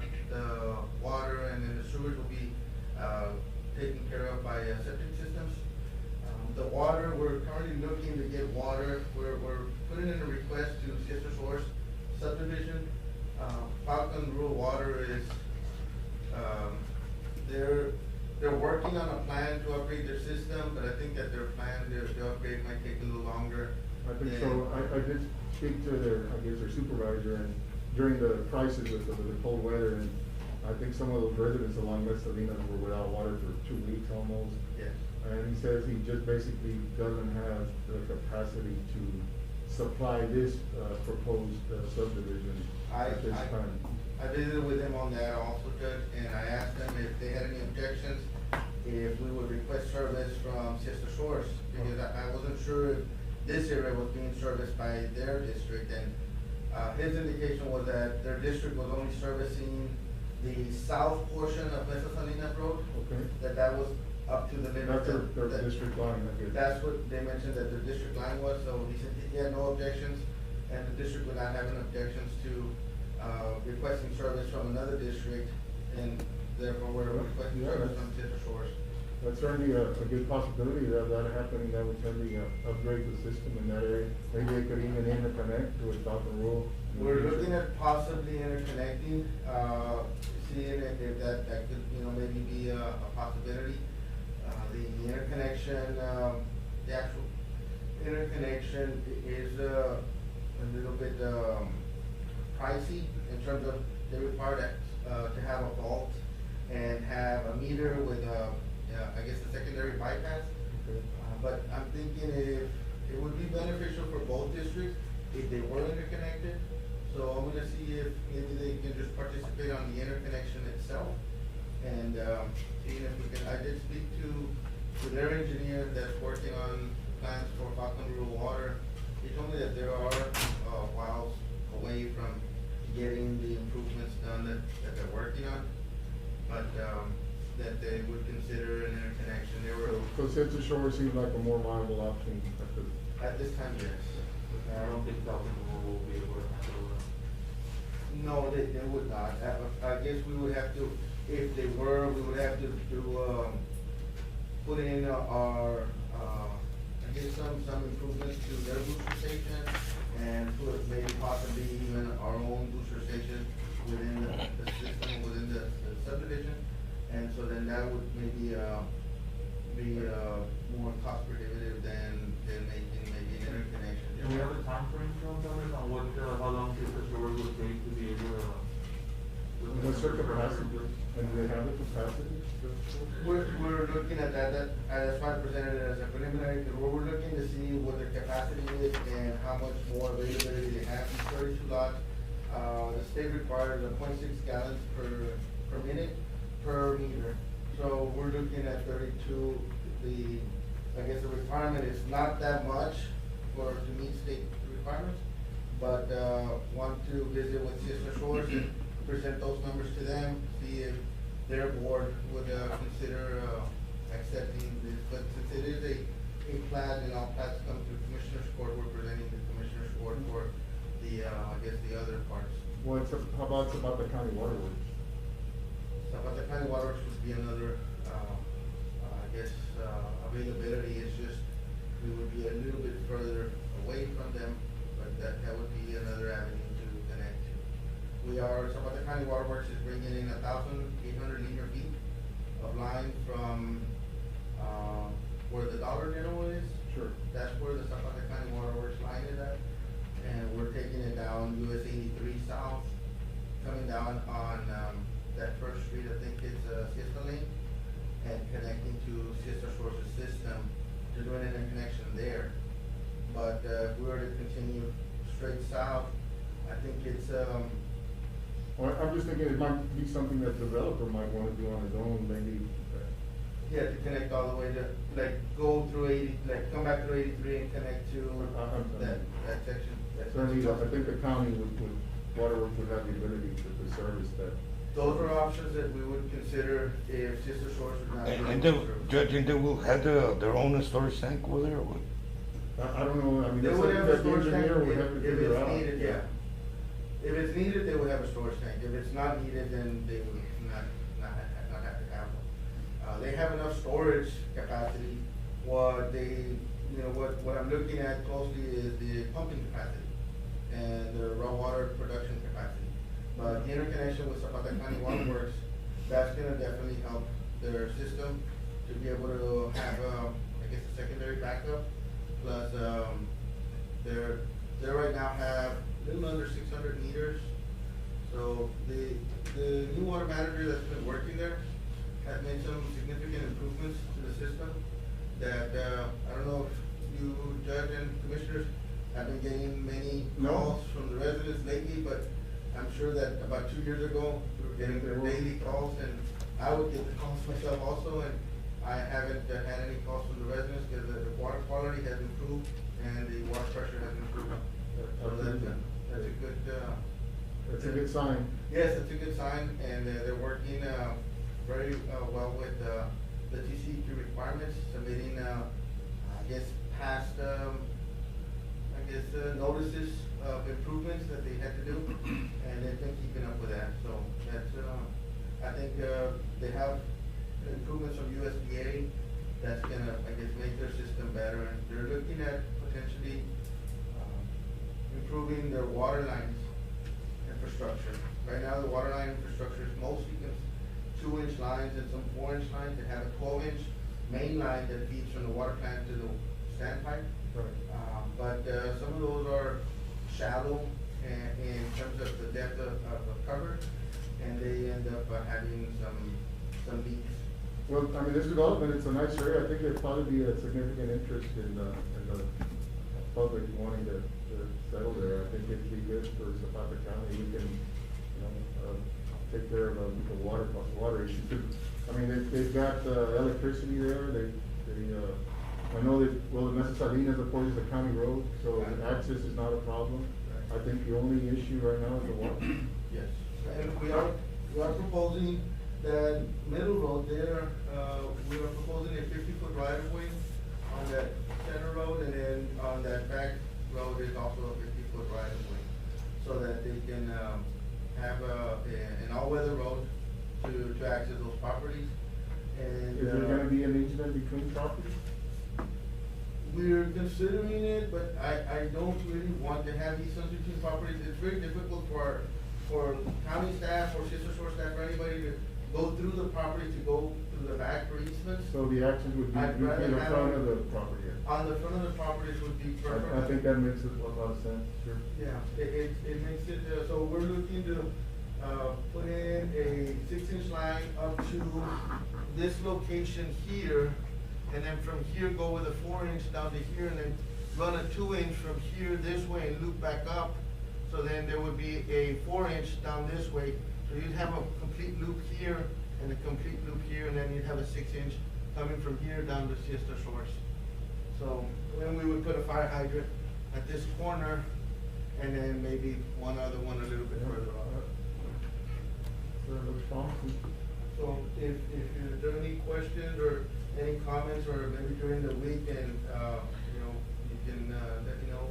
S5: water, and then the sewers will be, taken care of by septic systems. The water, we're currently looking to get water, we're putting in a request to Sister Source subdivision. Falcon Rural Water is, they're working on a plan to upgrade their system, but I think that their plan, the upgrade might take a little longer.
S1: I think
S5: than-
S1: so. I did speak to their supervisor, and during the crisis with the cold weather, and I think some of those residents along West Salinas were without water for 2 weeks almost.
S5: Yes.
S1: And he says he just basically doesn't have the capacity to supply this, proposed subdivision at this time.
S5: I visited with him on that also, Judge, and I asked them if they had any objections, if we would request service from Sister Source, because I wasn't sure if this area was being serviced by their district, and, his indication was that their district was only servicing the south portion of Mesa Salinas Road,
S1: Okay?
S5: that was up to the limit.
S1: That's their
S5: that-
S1: district line, I guess.
S5: That's what they mentioned, that the district line was, so he said he had no objections, and the district would not have any objections to, requesting service from another district, and therefore we're requesting
S1: Yeah,
S5: service
S1: that's-
S5: from Citrus Shores.
S1: That's certainly a good possibility that happening, that would certainly upgrade the system in that area. Maybe they could even interconnect with Falcon Rural.
S5: We're looking at possibly interconnecting, seeing if that could, maybe be a possibility. The interconnection, the actual interconnection is, a little bit, pricey in terms of they require that, to have a vault and have a meter with, I guess the secondary bypass.
S1: Okay.
S5: But I'm thinking if, it would be beneficial for both districts if they were interconnected. So I'm gonna see if maybe they can just participate on the interconnection itself. And, seeing if we can, I did speak to their engineer that's working on plans for Falcon Rural Water. He told me that there are, whiles away from getting the improvements done that they're working on. But, that they would consider an interconnection. They were,
S1: So Citrus Shores seems like a more viable option
S5: at this time, yes.
S3: I don't think Falcon will be able to handle that.
S5: No, they would not. I guess we would have to, if they were, we would have to put in our, I guess some improvements to their booster station and put maybe possibly even our own booster station within the system, within the subdivision. And so then that would maybe, be, more cost prohibitive than making maybe an interconnection.
S3: Do we have a timeframe from them on what, how long Citrus Shores would take to be able to?
S1: What's their capacity? And do they have the capacity?
S5: We're looking at that, that's why I presented it as a preliminary, because we're looking to see what their capacity is and how much more availability they have. These 32 lots, the state requires a 0.6 gallons per minute per meter. So we're looking at 32, I guess the requirement is not that much to meet state requirements, but, want to visit with Sister Shores and present those numbers to them, see if their board would, consider, accepting this. But since it is a plat, and all plats come to Commissioner's Court, we're presenting the Commissioner's Court for the, I guess, the other parts.
S1: How about Zapata County Waterworks?
S5: Zapata County Waterworks would be another, I guess, availability. It's just, we would be a little bit further away from them, but that would be another avenue to connect to. Zapata County Waterworks is bringing in 1,800 linear feet of line from, where the Dollar General is.
S1: Sure.
S8: that's where the Zapata County Waterworks line is at. And we're taking it down US 83 south, coming down on, that first street, I think it's, Siesta Lane, and connecting to Siesta Sources system, to doing an interconnection there. But, if we were to continue straight south, I think it's,
S1: Well, I'm just thinking it might be something that the developer might wanna do on his own, maybe.
S8: yeah, to connect all the way to, like, go through 80, like, come back through 83 and connect to that section.
S1: Certainly, I think the county Waterworks would have the ability to service that.
S8: Those are options that we would consider if Sister Source is not.
S10: And the judge, and they will have their own storage tank over there, or what?
S1: I don't know, I mean,
S8: They
S1: that's
S8: would
S1: something
S8: have a
S1: that the
S8: storage tank
S1: engineer would have to
S8: if
S1: figure
S8: it's
S1: out.
S8: needed, yeah. If it's needed, they would have a storage tank. If it's not needed, then they would not have to have one. They have enough storage capacity. What I'm looking at closely is the pumping capacity and the raw water production capacity. But the interconnection with Zapata County Waterworks, that's gonna definitely help their system to be able to have, I guess, a secondary backup. Plus, they right now have a little under 600 meters. So the new water manager that's been working there has made some significant improvements to the system that, I don't know if you, Judge and Commissioners, have been getting many calls from the residents lately, but I'm sure that about 2 years ago, we were getting their daily calls, and I would get the calls myself also, and I haven't had any calls from the residents because the water quality has improved and the water pressure has improved. So that's a good,
S1: That's a good sign.
S8: yes, it's a good sign, and they're working very well with the TCEQ requirements, submitting, I guess, past, notices of improvements that they had to do, and they've been keeping up with that. So that's, I think they have improvements from USDA that's gonna, I guess, make their system better, and they're looking at potentially improving their water lines infrastructure. Right now, the water line infrastructure is mostly 2-inch lines and some 4-inch lines. They have a 12-inch main line that feeds from the water plant to the standpipe.
S1: Right.
S8: But some of those are shallow in terms of the depth of cover, and they end up having some leaks.
S1: Well, I mean, this development, it's a nice area. I think there'd probably be a significant interest in the public wanting to settle there. I think it'd be good for Zapata County. We can, take care of the water issue too. I mean, they've got electricity there. I know that, well, the Mesa Salinas, of course, is a county road, so access is not a problem. I think the only issue right now is the water.
S8: Yes, and we are proposing that middle road there, we are proposing a 50-foot right of way on that center road, and then on that back road is also a 50-foot right of way, so that they can, have an all-weather road to access those properties. And,
S1: Is there gonna be an easement between properties?
S8: we're considering it, but I don't really want to have these between properties. It's very difficult for county staff or Sister Shore staff or anybody to go through the property to go through the back for easements.
S1: So the access would be
S8: I'd
S1: in
S8: rather
S1: the
S8: have
S1: front
S8: it
S1: of the property.
S8: on the front of the properties would be preferable.
S1: I think that makes a lot of sense, sure.
S8: Yeah, it makes it, so we're looking to, put in a 6-inch line up to this location here, and then from here go with a 4-inch down to here, and then run a 2-inch from here this way and loop back up. So then there would be a 4-inch down this way, so you'd have a complete loop here and a complete loop here, and then you'd have a 6-inch coming from here down to Siesta Shores. So then we would put a fire hydrant at this corner, and then maybe one other one a little bit further off.
S1: Looks promising.
S8: So if there are any questions or any comments, or maybe during the week, and, you can, let me know.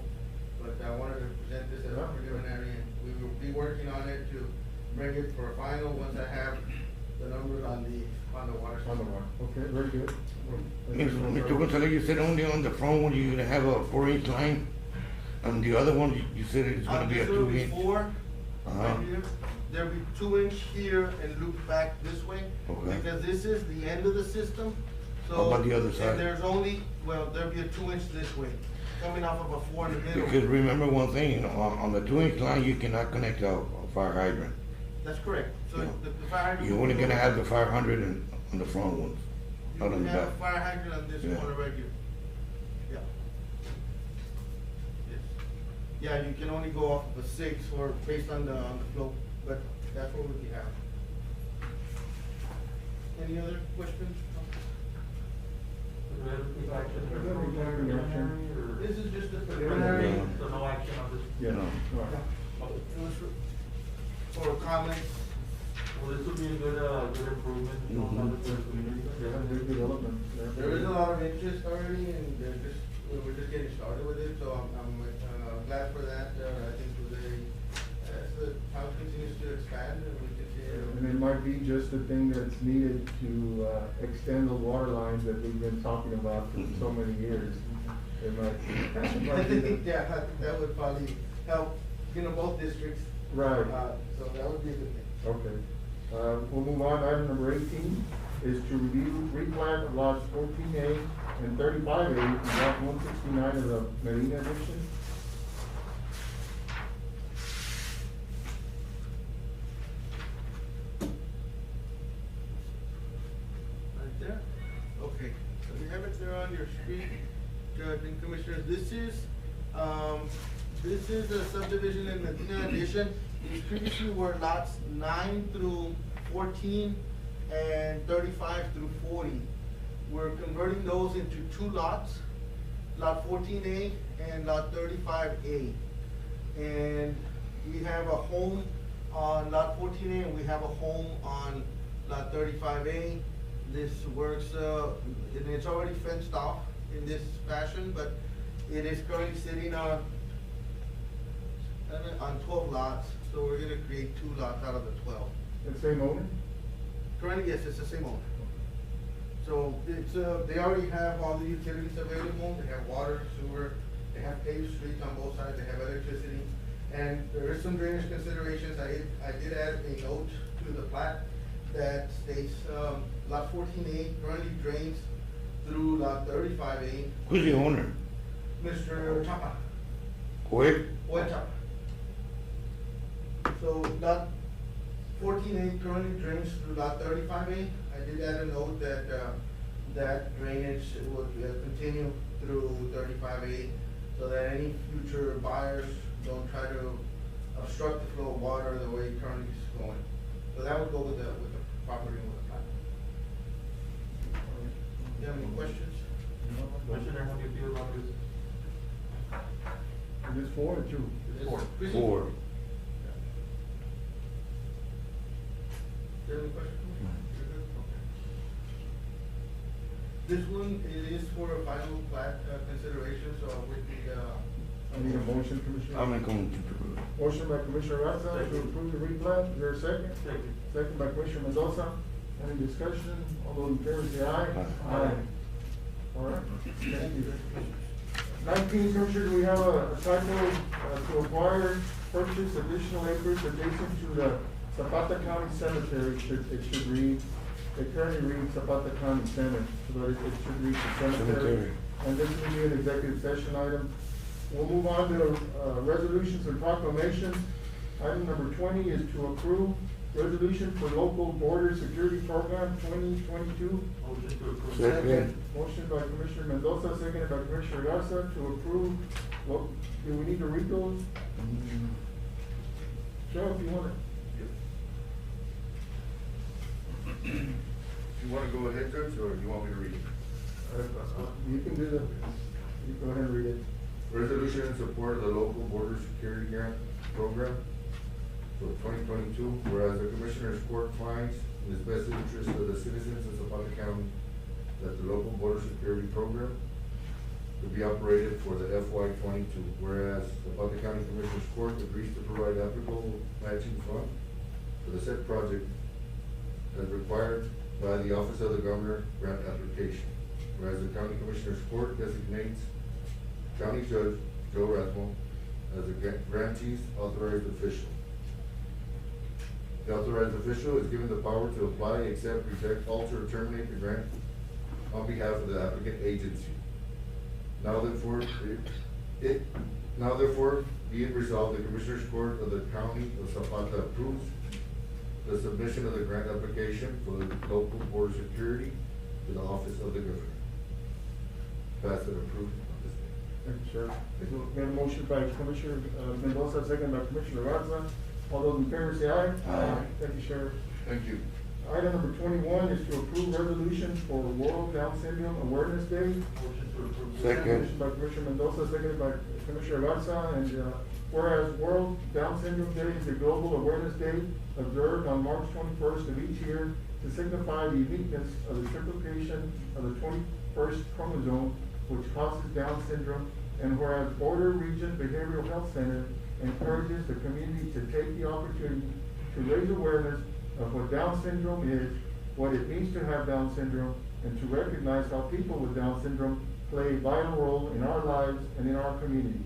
S8: But I wanted to present this as a preliminary, and we will be working on it to bring it for a final once I have the numbers on the water system.
S1: On the water, okay, very good.
S10: Mr. Gonzalez, you said only on the front one you're gonna have a 4-inch line, and the other one, you said it's gonna be a 2-inch.
S8: Four,
S10: Uh-huh.
S8: right here. There'll be 2-inch here and loop back this way.
S10: Okay.
S8: Because this is the end of the system,
S10: How about the other
S8: And
S10: side?
S8: there's only, well, there'll be a 2 inch this way, coming off of a 4 in the middle.
S10: Because remember one thing, you know, on the 2 inch line, you cannot connect a fire hydrant.
S8: That's correct. So
S10: Yeah.
S8: the fire hydrant.
S10: You're only gonna have the fire hydrant on the front ones,
S8: You
S10: not on
S8: can
S10: the
S8: have a
S10: back.
S8: fire hydrant on this
S10: Yeah.
S8: corner right here. Yeah. Yes. Yeah, you can only go off of a 6 or based on the flow, but that's what we have. Any other questions?
S3: Do we have to take action?
S1: Is that requiring action?
S3: Or-
S8: This is just a
S3: Preliminary,
S8: preliminary.
S3: so no action on this?
S1: Yeah,
S10: No.
S1: all right.
S8: It was for comments.
S3: Well, this would be a good improvement, you know,
S10: Mhm.
S3: for the community.
S1: Yeah, big development.
S8: There is a lot of interest already, and we're just getting started with it, so I'm glad for that. I think as the town continues to expand and we
S1: And
S8: continue.
S1: it might be just the thing that's needed to extend those water lines that we've been talking about for so many years. It might be.
S8: Yeah, I think that would probably help, both districts.
S1: Right.
S8: So that would be a good thing.
S1: Okay. We'll move on. Item number 18 is to review replat of lots 14A and 35A in block 169 of the Medina addition.
S8: Right there? Okay, so we have it there on your screen, Judge and Commissioners. This is a subdivision in Medina Addition. These previously were lots 9 through 14 and 35 through 40. We're converting those into 2 lots, lot 14A and lot 35A. And we have a home on lot 14A and we have a home on lot 35A. This works, and it's already fenced off in this fashion, but it is currently sitting on 12 lots, so we're gonna create 2 lots out of the 12.
S1: The same owner?
S8: Currently, yes, it's the same owner. So it's, they already have all the utilities available, they have water, sewer, they have paved streets on both sides, they have electricity. And there is some drainage considerations. I did add a note to the plat that states, lot 14A currently drains through lot 35A.
S10: Who's the owner?
S8: Mr. Chapa.
S10: Where?
S8: Chapa. So lot 14A currently drains through lot 35A. I did add a note that, that drainage would continue through 35A so that any future buyers don't try to obstruct the flow of water the way it currently is going. So that would go with the property and with the plat. Do you have any questions?
S3: Commissioner, how do you feel about this?
S1: Is this 4 or 2?
S8: It's
S3: Four.
S8: pretty-
S10: Four.
S8: Do you have any questions? You're good? Okay. This one, it is for a final plat consideration, so with the,
S1: I need a motion, Commissioner.
S10: I'm not going to approve.
S1: Motion by Commissioner Garza to approve the replat. Is there a second?
S3: Second.
S1: Second by Commissioner Mendoza. Any discussion? All those in favor say aye.
S10: Aye.
S1: All right, thank you. 19, Commissioner, we have a title to acquire, purchase additional acreage adjacent to the Zapata County Cemetery. It should read, it currently reads Zapata County Center, but it should read the cemetery.
S10: Cemetery.
S1: And this will be an executive session item. We'll move on to resolutions and proclamations. Item number 20 is to approve resolution for local border security program 2022.
S3: Motion to approve.
S10: Second.
S1: Motion by Commissioner Mendoza, seconded by Commissioner Garza to approve. Well, do we need to read those? Joe, if you want to.
S11: You wanna go ahead, Judge, or you want me to read it?
S1: You can do the, you go ahead and read it.
S11: Resolution in support of the local border security grant program for 2022, whereas the Commissioners Court finds in the best interest of the citizens of Zapata County that the local border security program to be operated for the FY 22, whereas Zapata County Commissioners Court agrees to provide applicable matching fund for the said project as required by the Office of the Governor grant application, whereas the County Commissioners Court designates County Judge Joe Rathmo as the grantee's authorized official. The authorized official is given the power to apply, accept, reject, alter, or terminate the grant on behalf of the applicant agency. Now therefore, be it resolved, the Commissioners Court of the County of Zapata approves the submission of the grant application for the local board of security to the office of the governor. Pass and approved on this day.
S1: Thank you, sir. We have a motion by Commissioner Mendoza, second by Commissioner Garza. All those in favor say aye.
S11: Aye.
S1: Thank you, Sheriff.
S11: Thank you.
S1: Item number 21 is to approve resolution for World Down Syndrome Awareness Day.
S3: Motion to approve.
S10: Second.
S1: Motion by Commissioner Mendoza, seconded by Commissioner Garza, and whereas World Down Syndrome Day is a global awareness day observed on March 21st of each year to signify the uniqueness of the triplication of the 21st chromosome, which causes Down syndrome, and whereas Border Region Behavioral Health Center encourages the community to take the opportunity to raise awareness of what Down syndrome is, what it means to have Down syndrome, and to recognize how people with Down syndrome play a vital role in our lives and in our community.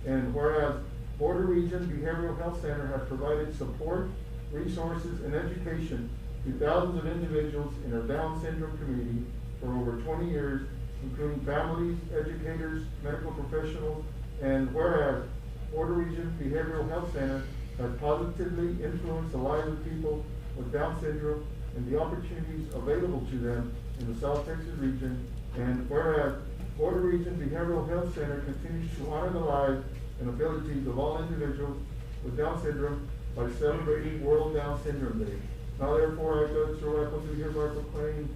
S1: And whereas Border Region Behavioral Health Center has provided support, resources, and education to thousands of individuals in our Down syndrome community for over 20 years, including families, educators, medical professionals, and whereas Border Region Behavioral Health Center has positively influenced the lives of people with Down syndrome and the opportunities available to them in the South Texas region, and whereas Border Region Behavioral Health Center continues to honor the lives and abilities of all individuals with Down syndrome by celebrating World Down Syndrome Day. Now therefore, I, Judge Soroaco, do hereby proclaim,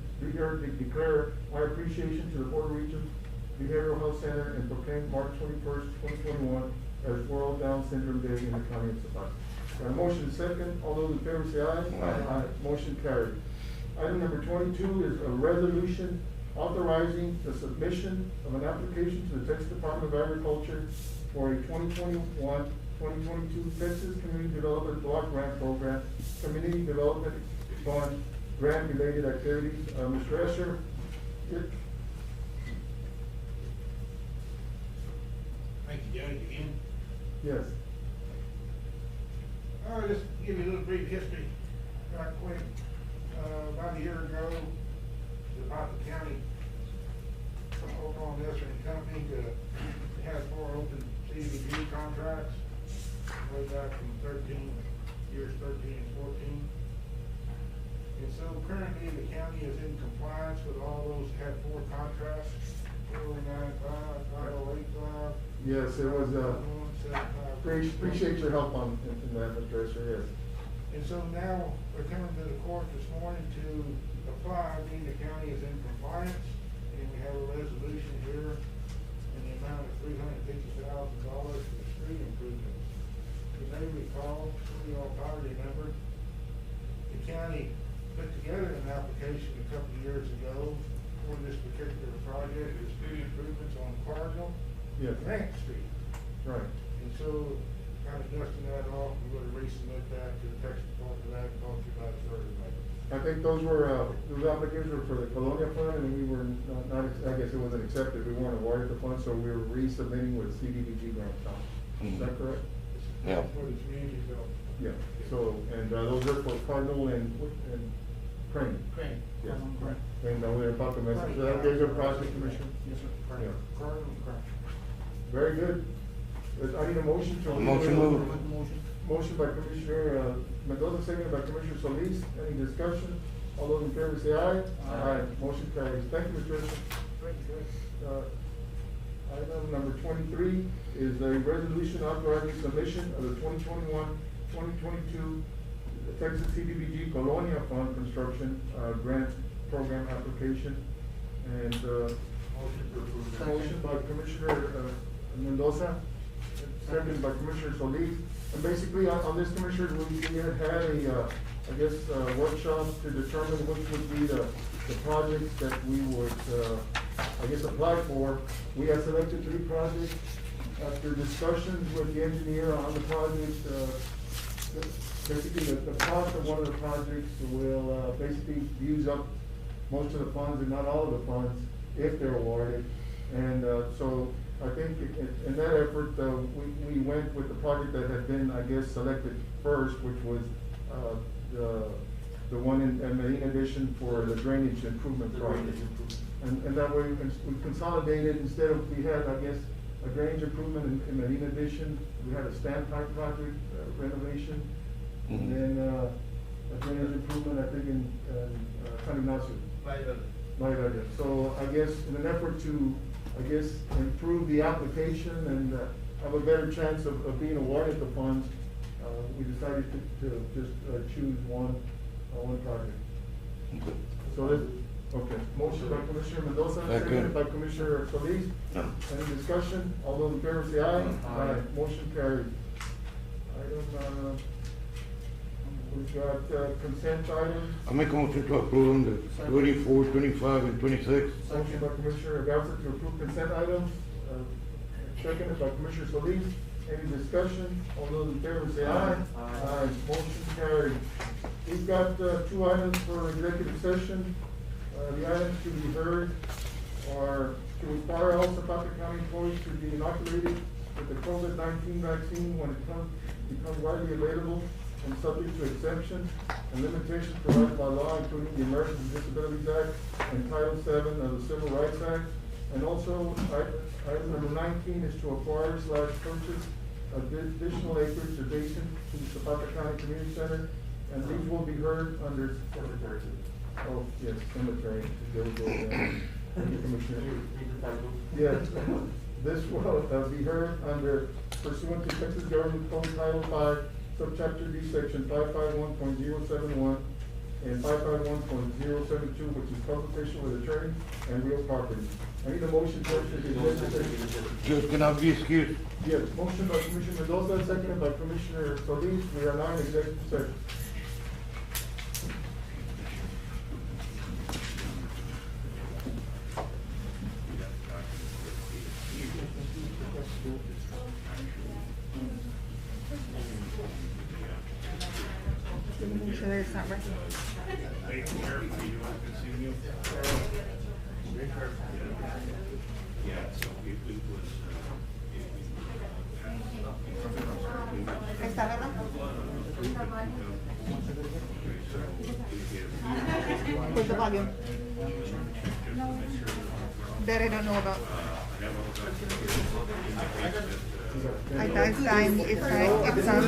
S1: declare my appreciation to the Border Region Behavioral Health Center and proclaim March 21st, 2021 as World Down Syndrome Day in the County of Zapata. Got a motion second, all those in favor say aye.
S10: Aye.
S1: Motion carried. Item number 22 is a resolution authorizing the submission of an application to the Texas Department of Agriculture for a 2021-2022 Texas Community Development Block Grant Program, Community Development Fund, grant-related activities. Mr. Escher?
S13: Thank you, Judge, again.
S1: Yes.
S13: I'll just give you a little brief history, right quick. About a year ago, Zapata County over on this and company has 4 open CDBG contracts, way back from years 13 and 14. And so currently the county is in compliance with all those, had 4 contracts, 4095, 5085.
S1: Yes, it was,
S13: 5175.
S1: appreciate your help on, in that, Mr. Escher, yes.
S13: And so now we're coming to the court this morning to apply, being the county is in compliance, and we have a resolution here in the amount of $350,000 for street improvements. You may recall, some of y'all probably remember, the county put together an application a couple of years ago for this particular project, the street improvements on Cardinal,
S1: Yes.
S13: Grant Street.
S1: Right.
S13: And so, kind of dusting that off, we're gonna resubmit that to the Texas Department of Agriculture by the 3rd of May.
S1: I think those applications were for the Colonia Fund, and we were not, I guess it wasn't accepted, we weren't awarded the fund, so we were resubmitting with CDBG grant funds. Is that correct?
S10: Yeah.
S13: For the community development.
S1: Yeah, so, and those are for Cardinal and Crane.
S8: Crane.
S1: Yes.
S8: Correct.
S1: And we're about to message, so that gives a project commission.
S8: Yes, sir. Correct.
S1: Yeah.
S13: Cardinal and Crane.
S1: Very good. I need a motion to.
S10: Motion moved.
S8: Motion.
S1: Motion by Commissioner Mendoza, seconded by Commissioner Solis. Any discussion? All those in favor say aye.
S8: Aye.
S1: Motion carries. Thank you, Mr. Escher. Item number 23 is a resolution authorizing submission of the 2021-2022 Texas CDBG Colonia Fund Construction Grant Program application. And
S3: Motion to approve.
S1: motion by Commissioner Mendoza, second by Commissioner Solis. And basically, on this, Commissioner, we had I guess, workshop to determine which would be the projects that we would, I guess, apply for. We have selected 3 projects. After discussions with the engineer on the project, basically, the cost of one of the projects will, basically use up most of the funds and not all of the funds if they're awarded. And, so I think in that effort, we went with the project that had been, I guess, selected first, which was, the the one in Medina Edition for the drainage improvement
S3: The
S1: project.
S3: drainage improvement.
S1: And that way we consolidated, instead of, we had, I guess, a drainage improvement in Medina Edition, we had a standpipe project renovation, and
S10: Mhm.
S1: then, a drainage improvement, I think, in, San Ignacio. Right. So I guess in an effort to, I guess, improve the application and have a better chance of being awarded the funds, we decided to just choose one project.
S10: Okay.
S1: So this, okay, motion by Commissioner Mendoza, seconded by Commissioner Solis.
S10: No.
S1: Any discussion? All those in favor say aye.
S3: Aye.
S1: Motion carried. Item, we've got consent items.
S10: I make a motion to approve the 24, 25, and 26.
S1: Motion by Commissioner Garza to approve consent items, seconded by Commissioner Solis. Any discussion? All those in favor say aye.
S3: Aye.
S1: Motion carried. We've got, two items for executive session. The items to be heard are to require all Zapata County employees to be inoculated with the COVID-19 vaccine when it becomes widely available and subject to exemptions and limitations provided by law, including the Americans with Disabilities Act and Title VII of the Civil Rights Act. And also, item number 19 is to acquire/purchase additional acreage adjacent to the Zapata County Community Center. And these will be heard under
S3: Cemetery.
S1: Oh, yes, cemetery, there we go, yeah. Thank you, Commissioner.
S3: Read the title.
S1: Yes, this will be heard under pursuant to Texas Government Code Title 5, Subchapter D, Section 551.071 and 551.072, which is consultation with attorney and real property. I need a motion to enter the executive session.
S10: Judge, can I be excused?
S1: Yes, motion by Commissioner Mendoza, seconded by Commissioner Solis. We are now in executive session.
S2: Make sure that it's not right. ¿Está verdad? Where's the volume? That I don't know about. I thought it's time, it's on.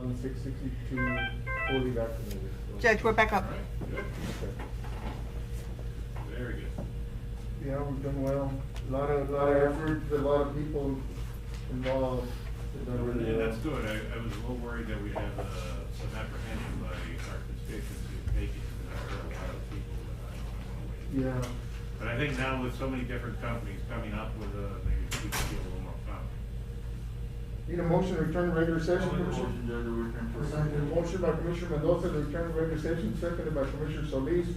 S1: 1,662 fully vaccinated. So-
S2: Judge, we're back up.
S1: Okay.
S14: Very good.
S1: Yeah, we've done well. A lot of effort, a lot of people involved. We've done really
S14: And
S1: well.
S14: that's good. I was a little worried that we'd have some apprehension by our constituents who take it, because I heard a lot of people that I don't want to wait.
S1: Yeah.
S14: But I think now with so many different companies coming up with, maybe people feel a little more confident.
S1: Need a motion to return to regular session,
S3: I'll make a
S1: Commissioner?
S3: motion, Judge, to return to.
S1: Second. Motion by Commissioner Mendoza to return to regular session, seconded by Commissioner Solis.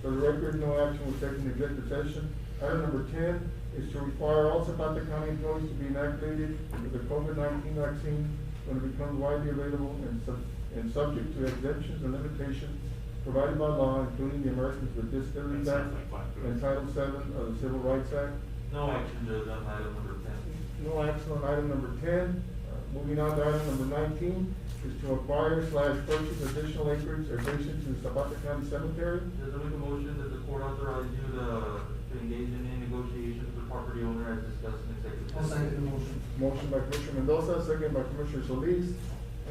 S1: For the record, no action was taken in executive session. Item number 10 is to require all Zapata County employees to be inoculated with the COVID-19 vaccine when it becomes widely available and subject to exemptions and limitations provided by law, including the Americans with Disabilities
S14: That
S1: Act
S14: sounds like fun to us.
S1: and Title VII of the Civil Rights Act.
S3: No action, Judge, on item number 10.
S1: No action on item number 10. Moving on to item number 19 is to acquire/purchase additional acreage adjacent to the Zapata County Cemetery.
S3: Judge, I make a motion that the court authorize you to engage in any negotiations with property owner as discussed in executive session.
S1: Motion by Commissioner Mendoza, second by Commissioner Solis.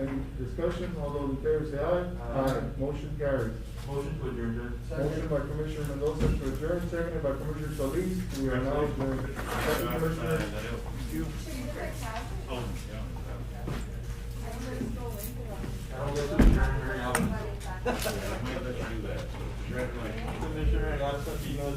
S1: Any discussion? All those in favor say aye.
S3: Aye.
S1: Motion carries.
S3: Motion to adjourn, Judge.
S1: Motion by Commissioner Mendoza to adjourn, seconded by Commissioner Solis. We are now adjourned. Thank you, Commissioner.
S14: You.
S7: Should you do like that?
S14: Oh, yeah.
S7: I don't really go into them.
S3: I don't get to adjourn very often.
S14: I might let you do that, so congratulations.
S3: Commissioner, I got something, you know,